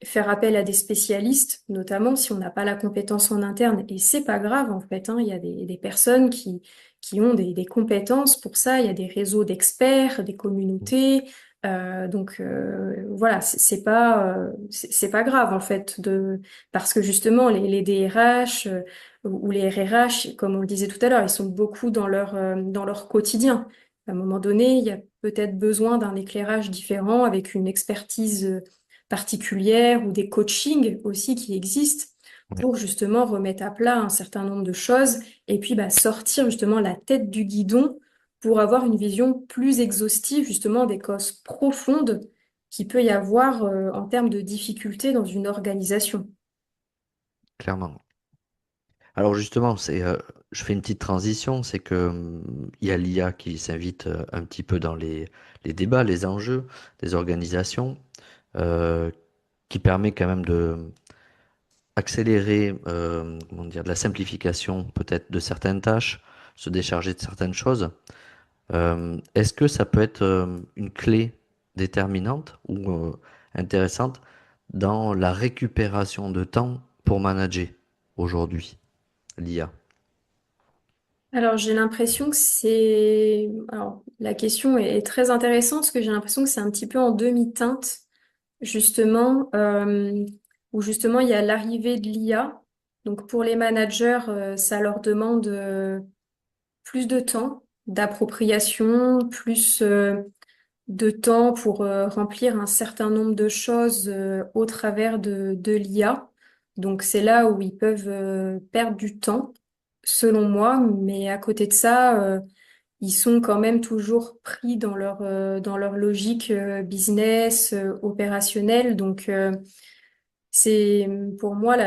faire appel à des spécialistes, notamment si on n'a pas la compétence en interne. Et c'est pas grave en fait, hein. Il y a des personnes qui ont des compétences pour ça. Il y a des réseaux d'experts, des communautés. Voilà, c'est pas grave en fait parce que justement les DRH ou les RRH, comme on le disait tout à l'heure, ils sont beaucoup dans leur quotidien. À un moment donné, il y a peut-être besoin d'un éclairage différent avec une expertise particulières ou des coachings aussi qui existent
Ouais,
pour justement remettre à plat un certain nombre de choses et puis sortir justement la tête du guidon pour avoir une vision plus exhaustive justement des causes profondes qu'il peut y avoir en termes de difficultés dans une organisation.
clairement. Alors justement, je fais une petite transition, c'est que il y a l'IA qui s'invite un petit peu dans les débats, les enjeux des organisations, euh, qui permet quand même de accélérer, comment dire, de la simplification peut-être de certaines tâches, se décharger de certaines choses. Est-ce que ça peut être une clé déterminante ou intéressante dans la récupération de temps pour manager aujourd'hui, l'IA?
Alors j'ai l'impression que c'est... Alors la question est très intéressante parce que j'ai l'impression que c'est un petit peu en demi-teinte justement, où justement il y a l'arrivée de l'IA. Donc pour les managers, ça leur demande plus de temps d'appropriation, plus de temps pour remplir un certain nombre de choses au travers de l'IA. Donc c'est là où ils peuvent perdre du temps, selon moi, mais à côté de ça, ils sont quand même toujours pris dans leur logique business, opérationnelle. Donc, c'est pour moi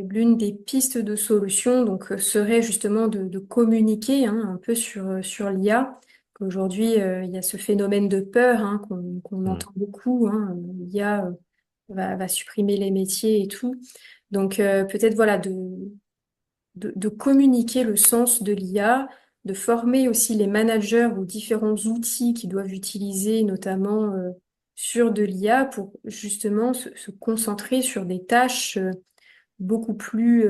l'une des pistes de solution donc serait justement de communiquer hein, un peu sur l'IA. Qu'aujourd'hui, il y a ce phénomène de peur hein, qu'on
Hmm.
entend beaucoup. Hein, l'IA va supprimer les métiers et tout. Donc, peut-être voilà, de communiquer le sens de l'IA, de former aussi les managers aux différents outils qu'ils doivent utiliser, notamment sur de l'IA, pour justement se concentrer sur des tâches beaucoup plus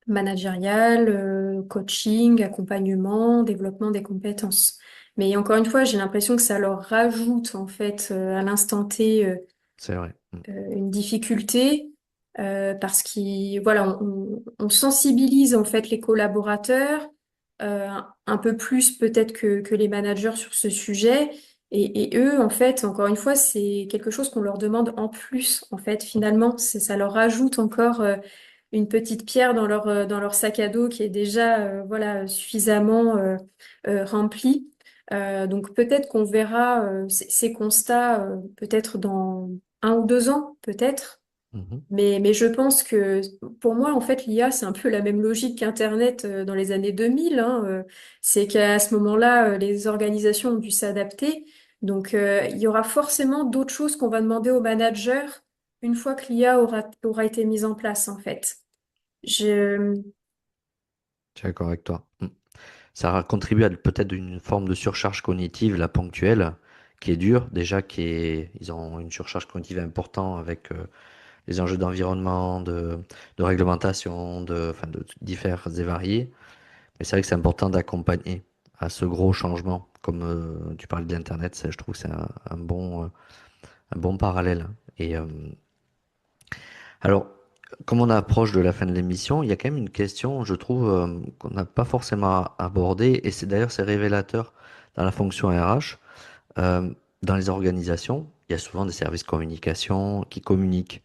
managériales, coaching, accompagnement, développement des compétences. Mais encore une fois, j'ai l'impression que ça leur rajoute en fait à l'instant T
C'est vrai.
une difficulté parce qu'on voilà, on sensibilise en fait les collaborateurs un peu plus peut-être que les managers sur ce sujet. Et eux, en fait, encore une fois, c'est quelque chose qu'on leur demande en plus. En fait, finalement, ça leur rajoute encore une petite pierre dans leur sac à dos qui est déjà voilà suffisamment rempli. Donc peut-être qu'on verra ces constats peut-être dans 1 ou 2 ans, peut-être.
Mhm.
Mais je pense que pour moi, en fait, l'IA, c'est un peu la même logique qu'Internet dans les années 2000, hein. C'est qu'à ce moment-là, les organisations ont dû s'adapter. Donc, il y aura forcément d'autres choses qu'on va demander au manager une fois que l'IA aura été mise en place, en fait. Je...
Je suis d'accord avec toi. Ça contribue à peut-être une forme de surcharge cognitive, la ponctuelle, qui est dure, déjà, ils ont une surcharge cognitive importante avec les enjeux d'environnement, de réglementation, enfin, de divers et variés. Mais c'est vrai que c'est important d'accompagner à ce gros changement. Comme tu parlais de l'Internet, je trouve que c'est un bon parallèle. Et alors, comme on approche de la fin de l'émission, il y a quand même une question, je trouve, qu'on n'a pas forcément abordée, et c'est révélateur dans la fonction RH. Dans les organisations, il y a souvent des services communication qui communiquent.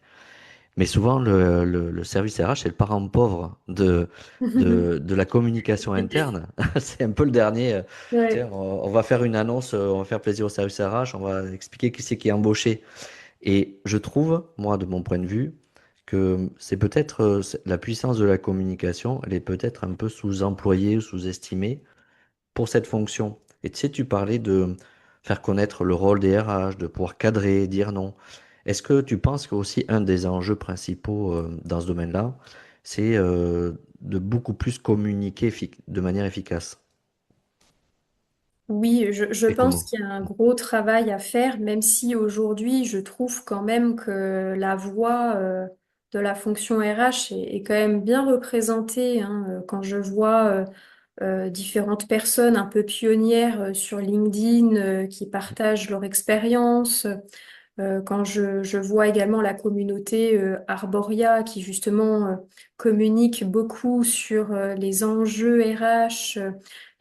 Mais souvent, le service RH, c'est le parent pauvre de la communication interne. C'est un peu le dernier.
Ouais.
Tiens, on va faire une annonce, on va faire plaisir au service RH, on va expliquer qui c'est qui est embauché. Et je trouve, moi, de mon point de vue, que c'est peut-être la puissance de la communication, elle est peut-être un peu sous-employée ou sous-estimée pour cette fonction. Et tu sais, tu parlais de faire connaître le rôle des RH, de pouvoir cadrer, dire non. Est-ce que tu penses que aussi un des enjeux principaux dans ce domaine-là, c'est de beaucoup plus communiquer de manière efficace?
Oui, je
Et
pense
comment?
qu'il y a un gros travail à faire, même si aujourd'hui, je trouve quand même que la voix de la fonction RH est quand même bien représentée, hein. Quand je vois différentes personnes un peu pionnières sur LinkedIn qui partagent leur expérience, quand je vois également la communauté Arboria qui justement communique beaucoup sur les enjeux RH,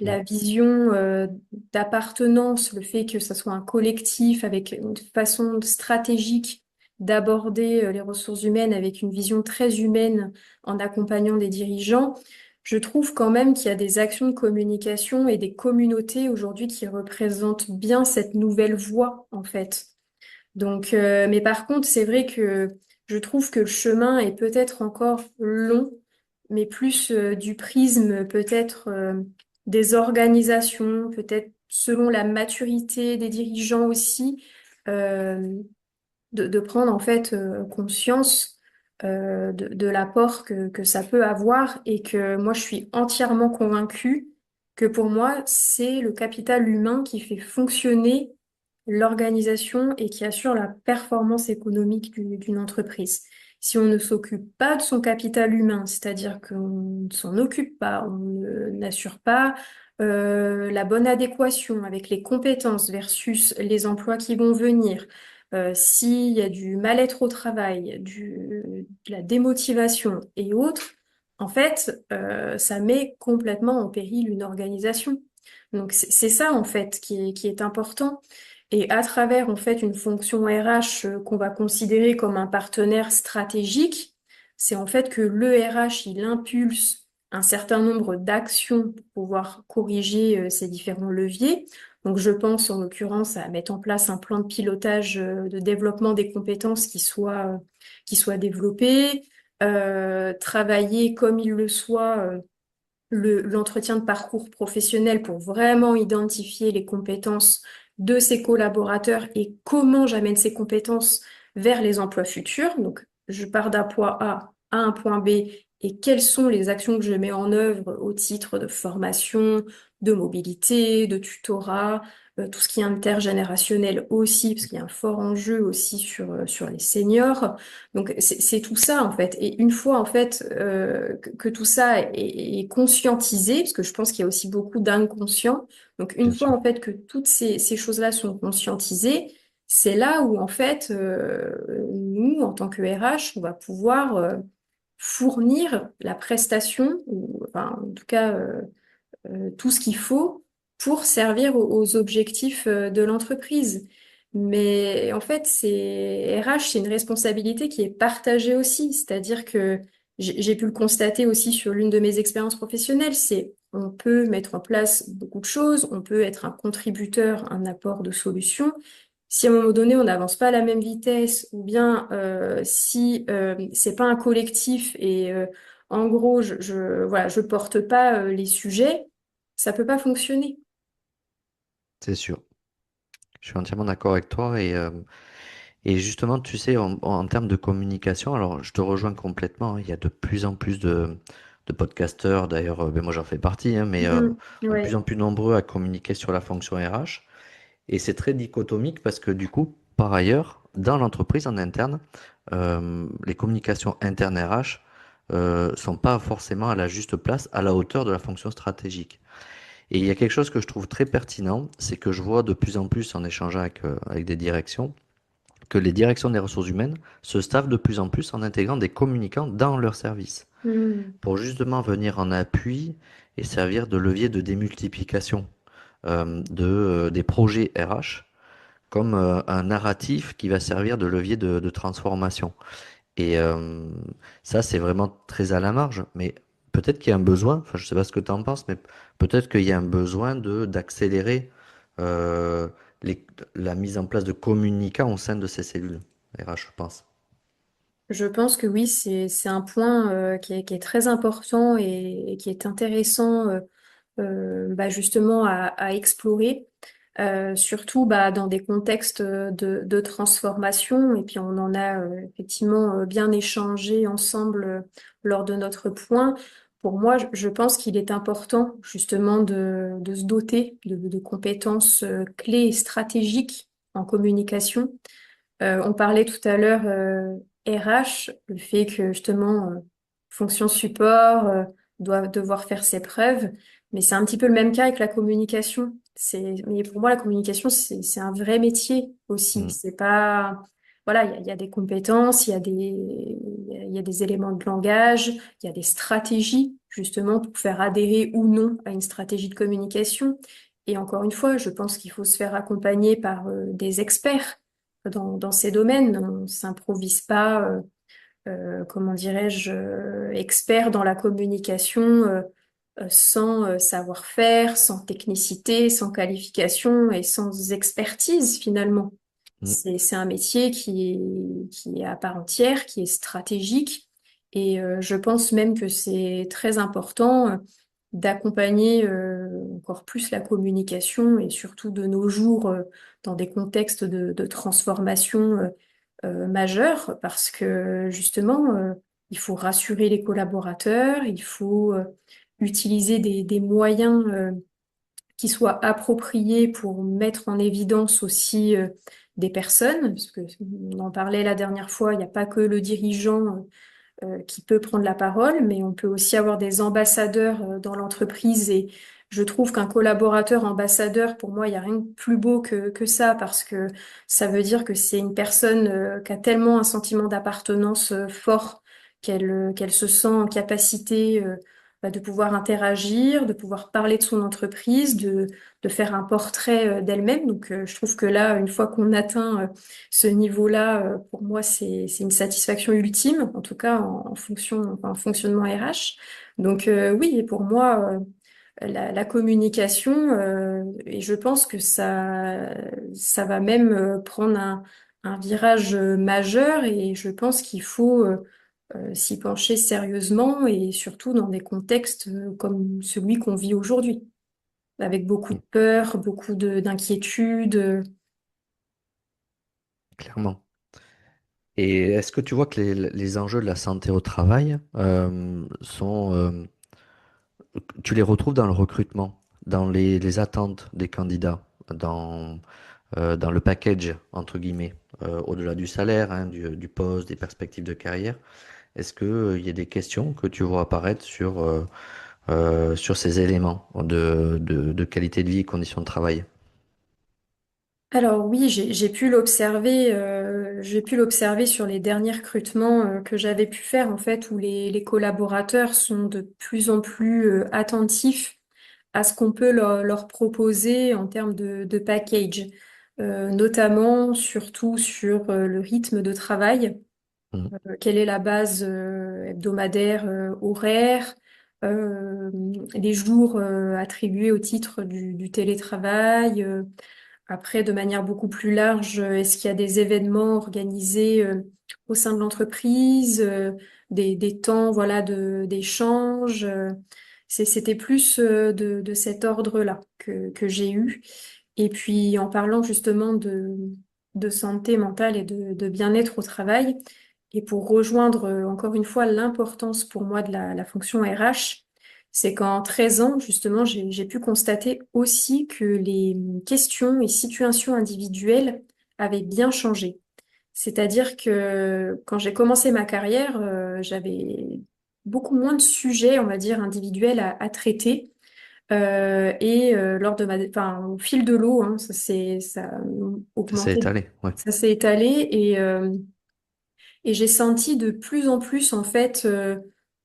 Mm.
la vision d'appartenance, le fait que ça soit un collectif avec une façon stratégique d'aborder les ressources humaines avec une vision très humaine en accompagnant des dirigeants. Je trouve quand même qu'il y a des actions de communication et des communautés aujourd'hui qui représentent bien cette nouvelle voie en fait. Donc, mais par contre, c'est vrai que je trouve que le chemin est peut-être encore long, mais plus du prisme peut-être des organisations, peut-être selon la maturité des dirigeants aussi, euh, de prendre en fait conscience de l'apport que ça peut avoir et que moi je suis entièrement convaincue que pour moi c'est le capital humain qui fait fonctionner l'organisation et qui assure la performance économique d'une entreprise. Si on ne s'occupe pas de son capital humain, c'est-à-dire qu'on ne s'en occupe pas, n'assure pas la bonne adéquation avec les compétences versus les emplois qui vont venir, s'il y a du mal-être au travail, de la démotivation et autres, en fait, ça met complètement en péril une organisation. Donc c'est ça en fait qui est important. Et à travers en fait une fonction RH qu'on va considérer comme un partenaire stratégique, c'est en fait que le RH il impulse un certain nombre d'actions pour pouvoir corriger ces différents leviers. Donc je pense en l'occurrence à mettre en place un plan de pilotage de développement des compétences qui soit développé, travailler comme il le soit l'entretien de parcours professionnel pour vraiment identifier les compétences de ses collaborateurs et comment j'amène ces compétences vers les emplois futurs. Donc, je pars d'un point A à un point B et quelles sont les actions que je mets en œuvre au titre de formation, de mobilité, de tutorat, tout ce qui est intergénérationnel aussi, parce qu'il y a un fort enjeu aussi sur les seniors. Donc c'est tout ça en fait. Et une fois en fait que tout ça est conscientisé, parce que je pense qu'il y a aussi beaucoup d'inconscients. Donc une
Bien
fois
sûr.
en fait que toutes ces choses-là sont conscientisées, c'est là où en fait nous en tant que RH, on va pouvoir fournir la prestation ou enfin, en tout cas tout ce qu'il faut pour servir aux objectifs de l'entreprise. Mais en fait, c'est RH, c'est une responsabilité qui est partagée aussi. C'est-à-dire que j'ai pu le constater aussi sur l'une de mes expériences professionnelles, c'est on peut mettre en place beaucoup de choses, on peut être un contributeur, un apport de solutions. Si à un moment donné, on n'avance pas à la même vitesse, ou bien si c'est pas un collectif et en gros, voilà, je porte pas les sujets, ça peut pas fonctionner.
C'est sûr. Je suis entièrement d'accord avec toi et justement, tu sais, en termes de communication, alors je te rejoins complètement, hein. Il y a de plus en plus de podcasteurs, d'ailleurs, ben moi j'en fais partie, hein, mais
Mhm.
de plus
Ouais.
en plus nombreux à communiquer sur la fonction RH. Et c'est très dichotomique parce que du coup, par ailleurs, dans l'entreprise en interne, les communications internes RH sont pas forcément à la juste place, à la hauteur de la fonction stratégique. Et il y a quelque chose que je trouve très pertinent, c'est que je vois de plus en plus en échangeant avec des directions, que les directions des ressources humaines se staffent de plus en plus en intégrant des communicants dans leur service,
Mhm.
pour justement venir en appui et servir de levier de démultiplication des projets RH comme un narratif qui va servir de levier de transformation. Et ça, c'est vraiment très à la marge, mais peut-être qu'il y a un besoin, enfin je sais pas ce que tu en penses, mais peut-être qu'il y a un besoin d'accélérer euh, les- la mise en place de communicants au sein de ces cellules RH, je pense.
Je pense que oui, c'est un point qui est très important et qui est intéressant bah, justement à explorer, surtout bah, dans des contextes de transformation. Et puis on en a effectivement bien échangé ensemble lors de notre point. Pour moi, je pense qu'il est important justement de se doter de compétences clés et stratégiques en communication. On parlait tout à l'heure RH, le fait que justement fonction support doit devoir faire ses preuves, mais c'est un petit peu le même cas avec la communication. Mais pour moi, la communication, c'est un vrai métier aussi.
Mm,
C'est pas, voilà, il y a des compétences, il y a des éléments de langage, il y a des stratégies justement pour faire adhérer ou non à une stratégie de communication. Et encore une fois, je pense qu'il faut se faire accompagner par des experts dans ces domaines. On ne s'improvise pas, comment dirais-je, expert dans la communication sans savoir-faire, sans technicité, sans qualification et sans expertise finalement.
mm,
C'est un métier qui est à part entière, qui est stratégique. Et je pense même que c'est très important d'accompagner encore plus la communication et surtout de nos jours dans des contextes de transformation majeure parce que justement, il faut rassurer les collaborateurs, il faut utiliser des moyens qui soient appropriés pour mettre en évidence aussi des personnes, parce que on en parlait la dernière fois, il n'y a pas que le dirigeant qui peut prendre la parole, mais on peut aussi avoir des ambassadeurs dans l'entreprise et je trouve qu'un collaborateur ambassadeur, pour moi, il n'y a rien de plus beau que ça parce que ça veut dire que c'est une personne qui a tellement un sentiment d'appartenance fort qu'elle se sent en capacité bah, de pouvoir interagir, de pouvoir parler de son entreprise, de faire un portrait d'elle-même. Donc, je trouve que là, une fois qu'on atteint ce niveau-là, pour moi, c'est une satisfaction ultime, en tout cas en fonction, en fonctionnement RH. Donc oui, et pour moi, la communication, et je pense que ça va même prendre un virage majeur, et je pense qu'il faut s'y pencher sérieusement, et surtout dans des contextes comme celui qu'on vit aujourd'hui, avec beaucoup
mm,
de peur, beaucoup d'inquiétude.
clairement. Et est-ce que tu vois que les enjeux de la santé au travail tu les retrouves dans le recrutement, dans les attentes des candidats, dans le package, entre guillemets, au-delà du salaire, hein, du poste, des perspectives de carrière? Est-ce que, il y a des questions que tu vois apparaître sur ces éléments de qualité de vie, conditions de travail?
Alors oui, j'ai pu l'observer sur les derniers recrutements que j'avais pu faire en fait, où les collaborateurs sont de plus en plus attentifs à ce qu'on peut leur proposer en termes de package, notamment surtout sur le rythme de travail,
Mhm.
quelle est la base hebdomadaire, horaire, euh, les jours attribués au titre du télétravail. Après, de manière beaucoup plus large, est-ce qu'il y a des événements organisés au sein de l'entreprise, des temps, voilà, d'échange. C'était plus de cet ordre-là que j'ai eu. Et puis en parlant justement de santé mentale et de bien-être au travail, et pour rejoindre encore une fois l'importance pour moi de la fonction RH, c'est qu'en 13 ans, justement, j'ai pu constater aussi que les questions et situations individuelles avaient bien changé. C'est-à-dire que quand j'ai commencé ma carrière, j'avais beaucoup moins de sujets, on va dire, individuels à traiter. Lors de enfin, au fil de l'eau, hein, ça a
Ça s'est
augmenté,
étalé, ouais.
ça s'est étalé et j'ai senti de plus en plus en fait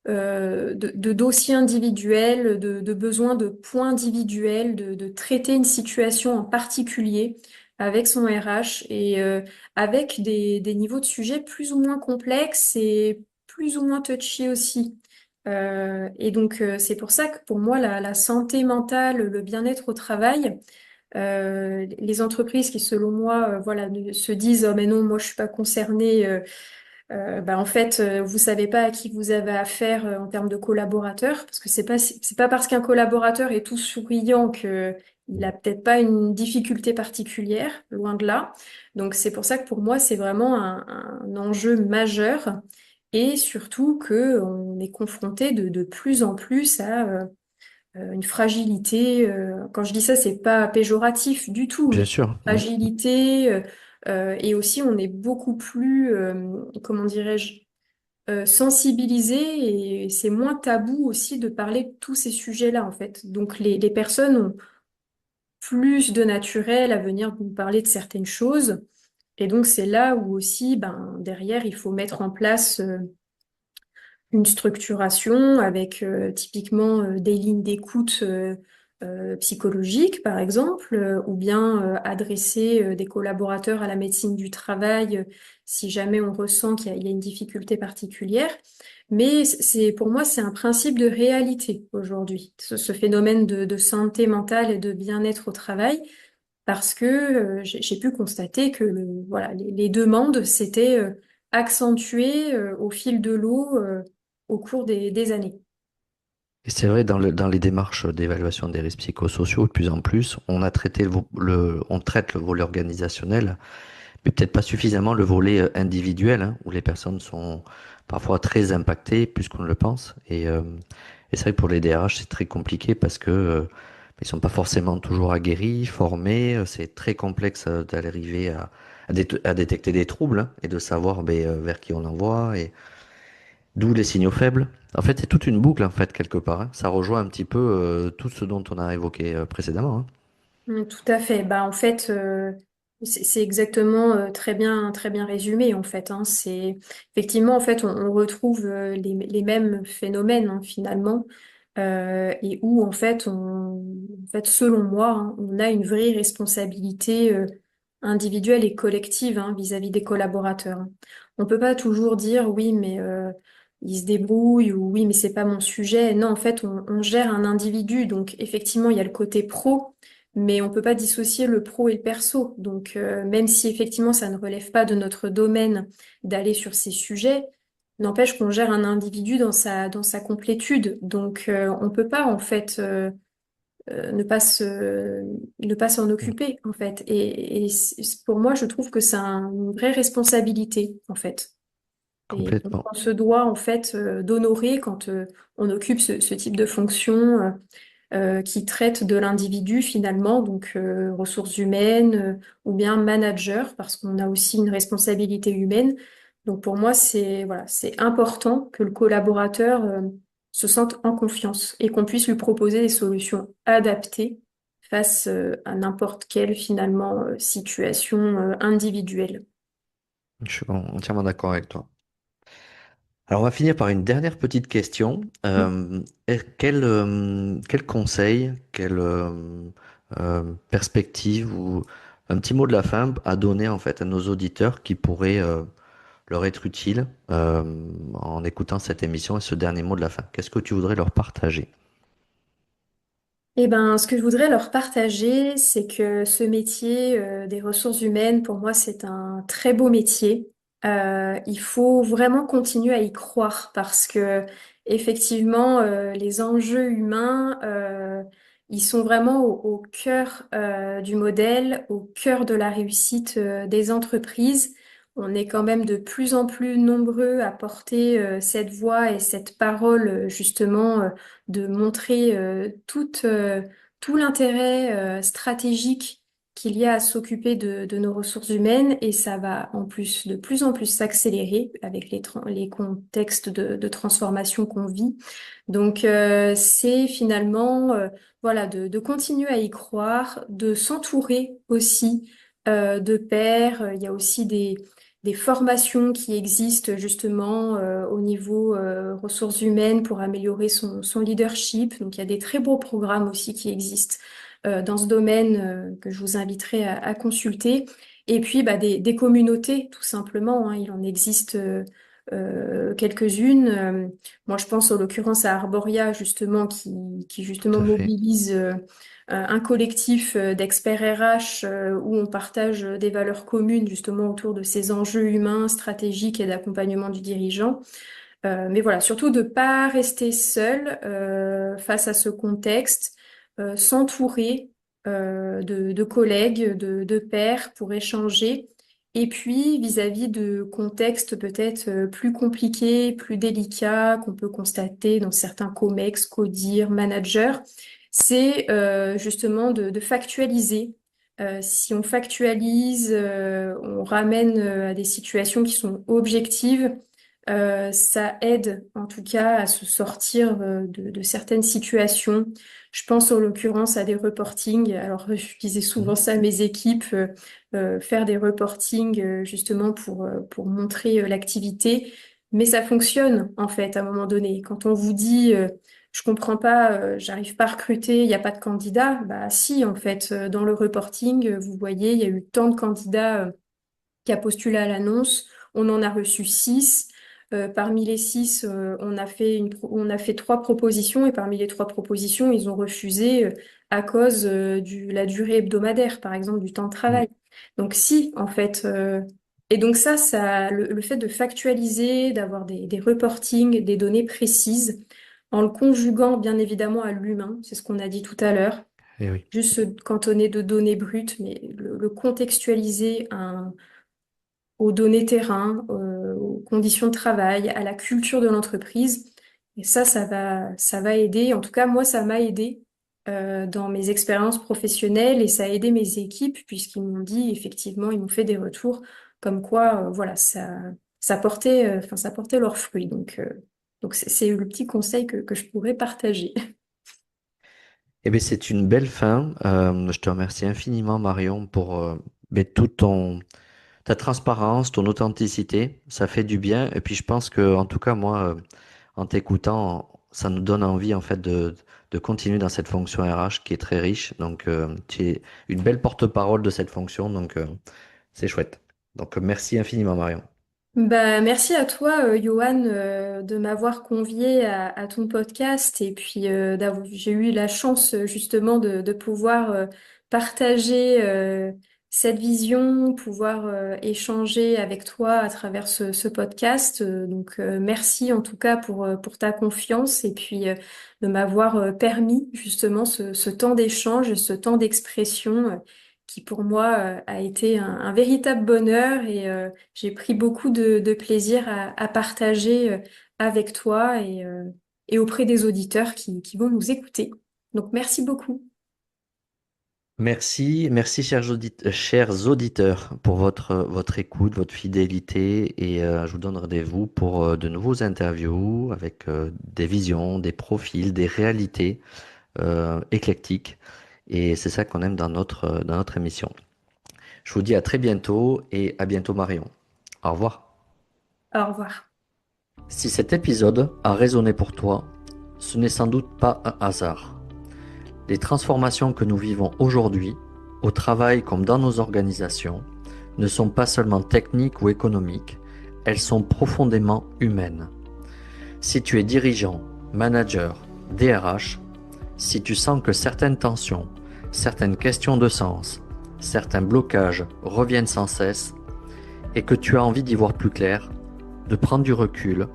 de dossiers individuels, de besoins de points individuels, de traiter une situation en particulier avec son RH avec des niveaux de sujets plus ou moins complexes et plus ou moins touchy aussi. C'est pour ça que pour moi, la santé mentale, le bien-être au travail, les entreprises qui, selon moi, voilà, se disent, oh, mais non, moi, je suis pas concernée. En fait, vous savez pas à qui vous avez affaire en termes de collaborateurs, parce que c'est pas parce qu'un collaborateur est tout souriant que il a peut-être pas une difficulté particulière, loin de là. Donc c'est pour ça que pour moi c'est vraiment un enjeu majeur et surtout que on est confronté de plus en plus à une fragilité. Quand je dis ça, c'est pas péjoratif du tout,
Bien
mais
sûr, oui.
fragilité. Et aussi, on est beaucoup plus, comment dirais-je, sensibilisé et c'est moins tabou aussi de parler de tous ces sujets-là, en fait. Donc, les personnes ont plus de naturel à venir nous parler de certaines choses. Et donc, c'est là où aussi, ben, derrière, il faut mettre en place une structuration avec typiquement des lignes d'écoute psychologiques, par exemple, ou bien adresser des collaborateurs à la médecine du travail si jamais on ressent il y a une difficulté particulière. Mais pour moi, c'est un principe de réalité aujourd'hui, ce phénomène de santé mentale et de bien-être au travail, parce que j'ai pu constater que voilà, les demandes s'étaient accentuées au fil de l'eau au cours des années.
Et c'est vrai, dans les démarches d'évaluation des risques psychosociaux, de plus en plus, on a traité on traite le volet organisationnel, mais peut-être pas suffisamment le volet individuel, hein, où les personnes sont parfois très impactées, plus qu'on ne le pense. Et c'est vrai que pour les DRH, c'est très compliqué parce que ils sont pas forcément toujours aguerris, formés. C'est très complexe d'arriver à détecter des troubles, hein, et de savoir ben, vers qui on envoie et d'où les signaux faibles. En fait, c'est toute une boucle, en fait, quelque part, hein. Ça rejoint un petit peu tout ce dont on a évoqué précédemment, hein.
Tout à fait. Bah, en fait, c'est exactement très bien résumé en fait. Hein. C'est effectivement en fait on retrouve les mêmes phénomènes hein, finalement et où en fait selon moi hein, on a une vraie responsabilité individuelle et collective hein, vis-à-vis des collaborateurs. Hein. On peut pas toujours dire oui mais ils se débrouillent ou oui mais c'est pas mon sujet. Non en fait on gère un individu donc effectivement il y a le côté pro mais on peut pas dissocier le pro et le perso. Donc, même si effectivement ça ne relève pas de notre domaine d'aller sur ces sujets, n'empêche qu'on gère un individu dans sa complétude. Donc, on peut pas en fait ne pas s'en
Mm.
occuper en fait. Pour moi, je trouve que c'est une vraie responsabilité en fait. Et
Complètement.
on se doit en fait d'honorer quand on occupe ce type de fonction. Qui traite de l'individu finalement, donc ressources humaines ou bien manager, parce qu'on a aussi une responsabilité humaine. Donc pour moi, c'est voilà, c'est important que le collaborateur se sente en confiance et qu'on puisse lui proposer des solutions adaptées face à n'importe quelle finalement situation individuelle.
Je suis entièrement d'accord avec toi. Alors, on va finir par une dernière petite question. Quel conseil, quelle perspective ou un petit mot de la fin à donner en fait à nos auditeurs qui pourrait leur être utile en écoutant cette émission et ce dernier mot de la fin? Qu'est-ce que tu voudrais leur partager?
Eh ben, ce que je voudrais leur partager, c'est que ce métier des ressources humaines, pour moi, c'est un très beau métier. Il faut vraiment continuer à y croire parce que effectivement, les enjeux humains, Ils sont vraiment au cœur du modèle, au cœur de la réussite des entreprises. On est quand même de plus en plus nombreux à porter cette voix et cette parole, justement, de montrer tout l'intérêt stratégique qu'il y a à s'occuper de nos ressources humaines, et ça va en plus de plus en plus s'accélérer avec les contextes de transformation qu'on vit. Donc, c'est finalement voilà, de continuer à y croire, de s'entourer aussi de pairs. Il y a aussi des formations qui existent justement au niveau ressources humaines pour améliorer son leadership. Donc il y a des très beaux programmes aussi qui existent dans ce domaine que je vous inviterai à consulter. Et puis bah, des communautés, tout simplement, hein. Il en existe quelques-unes. Moi, je pense en l'occurrence à Arboria, justement, qui
Tout
justement
à fait.
mobilise un collectif d'experts RH où on partage des valeurs communes, justement, autour de ces enjeux humains, stratégiques et d'accompagnement du dirigeant. Mais voilà, surtout de pas rester seul face à ce contexte, s'entourer de collègues, de pairs pour échanger. Et puis, vis-à-vis de contextes peut-être plus compliqués, plus délicats, qu'on peut constater dans certains comex, codir, managers, c'est justement de factualiser. Si on factualise, on ramène à des situations qui sont objectives. Ça aide en tout cas à se sortir de certaines situations. Je pense en l'occurrence à des reportings. Alors, je disais souvent
Mhm.
ça à mes équipes, faire des reportings justement pour montrer l'activité. Mais ça fonctionne en fait à un moment donné. Quand on vous dit je comprends pas, j'arrive pas à recruter, il n'y a pas de candidats, bah si en fait, dans le reporting, vous voyez, il y a eu tant de candidats qui a postulé à l'annonce. On en a reçu 6. Parmi les 6, on a fait 3 propositions, et parmi les 3 propositions, ils ont refusé à cause de la durée hebdomadaire, par exemple, du temps de
Mhm.
travail. Donc si, en fait, et donc le fait de factualiser, d'avoir des reportings, des données précises, en le conjuguant bien évidemment à l'humain, c'est ce qu'on a dit tout à l'heure,
Eh oui.
juste se cantonner de données brutes, mais le contextualiser aux données terrain, aux conditions de travail, à la culture de l'entreprise. Et ça va aider. En tout cas, moi, ça m'a aidé dans mes expériences professionnelles, et ça a aidé mes équipes puisqu'ils m'ont dit, effectivement, ils m'ont fait des retours comme quoi, voilà, ça portait leurs fruits. Donc c'est le petit conseil que je pourrais partager.
Eh bien, c'est une belle fin. Je te remercie infiniment, Marion, pour ben, ta transparence, ton authenticité. Ça fait du bien. Et puis, je pense que, en tout cas, moi, en t'écoutant, ça nous donne envie, en fait, de continuer dans cette fonction RH qui est très riche. Donc, tu es une belle porte-parole de cette fonction. Donc, c'est chouette. Donc, merci infiniment, Marion.
Bah, merci à toi, Johan, de m'avoir convié à ton podcast, et puis j'ai eu la chance justement de pouvoir partager cette vision, pouvoir échanger avec toi à travers ce podcast. Donc merci en tout cas pour ta confiance, et puis de m'avoir permis justement ce temps d'échange, ce temps d'expression qui pour moi a été un véritable bonheur, et j'ai pris beaucoup de plaisir à partager avec toi et auprès des auditeurs qui vont nous écouter. Donc merci beaucoup.
Merci, merci chers auditeurs pour votre écoute, votre fidélité et je vous donne rendez-vous pour de nouveaux interviews avec des visions, des profils, des réalités éclectiques et c'est ça qu'on aime dans notre émission. Je vous dis à très bientôt et à bientôt Marion. Au revoir.
Au revoir.
Si cet épisode a résonné pour toi, ce n'est sans doute pas un hasard. Les transformations que nous vivons aujourd'hui, au travail comme dans nos organisations, ne sont pas seulement techniques ou économiques, elles sont profondément humaines. Si tu es dirigeant, manager, DRH, si tu sens que certaines tensions, certaines questions de sens, certains blocages reviennent sans cesse, et que tu as envie d'y voir plus clair, de prendre du recul,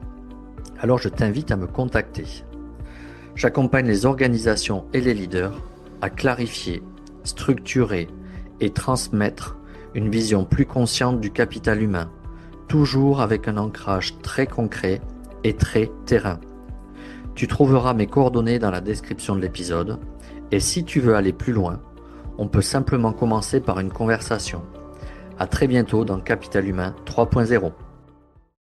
alors je t'invite à me contacter. J'accompagne les organisations et les leaders à clarifier, structurer et transmettre une vision plus consciente du capital humain, toujours avec un ancrage très concret et très terrain. Tu trouveras mes coordonnées dans la description de l'épisode, et si tu veux aller plus loin, on peut simplement commencer par une conversation. À très bientôt dans Capital Humain 3.0.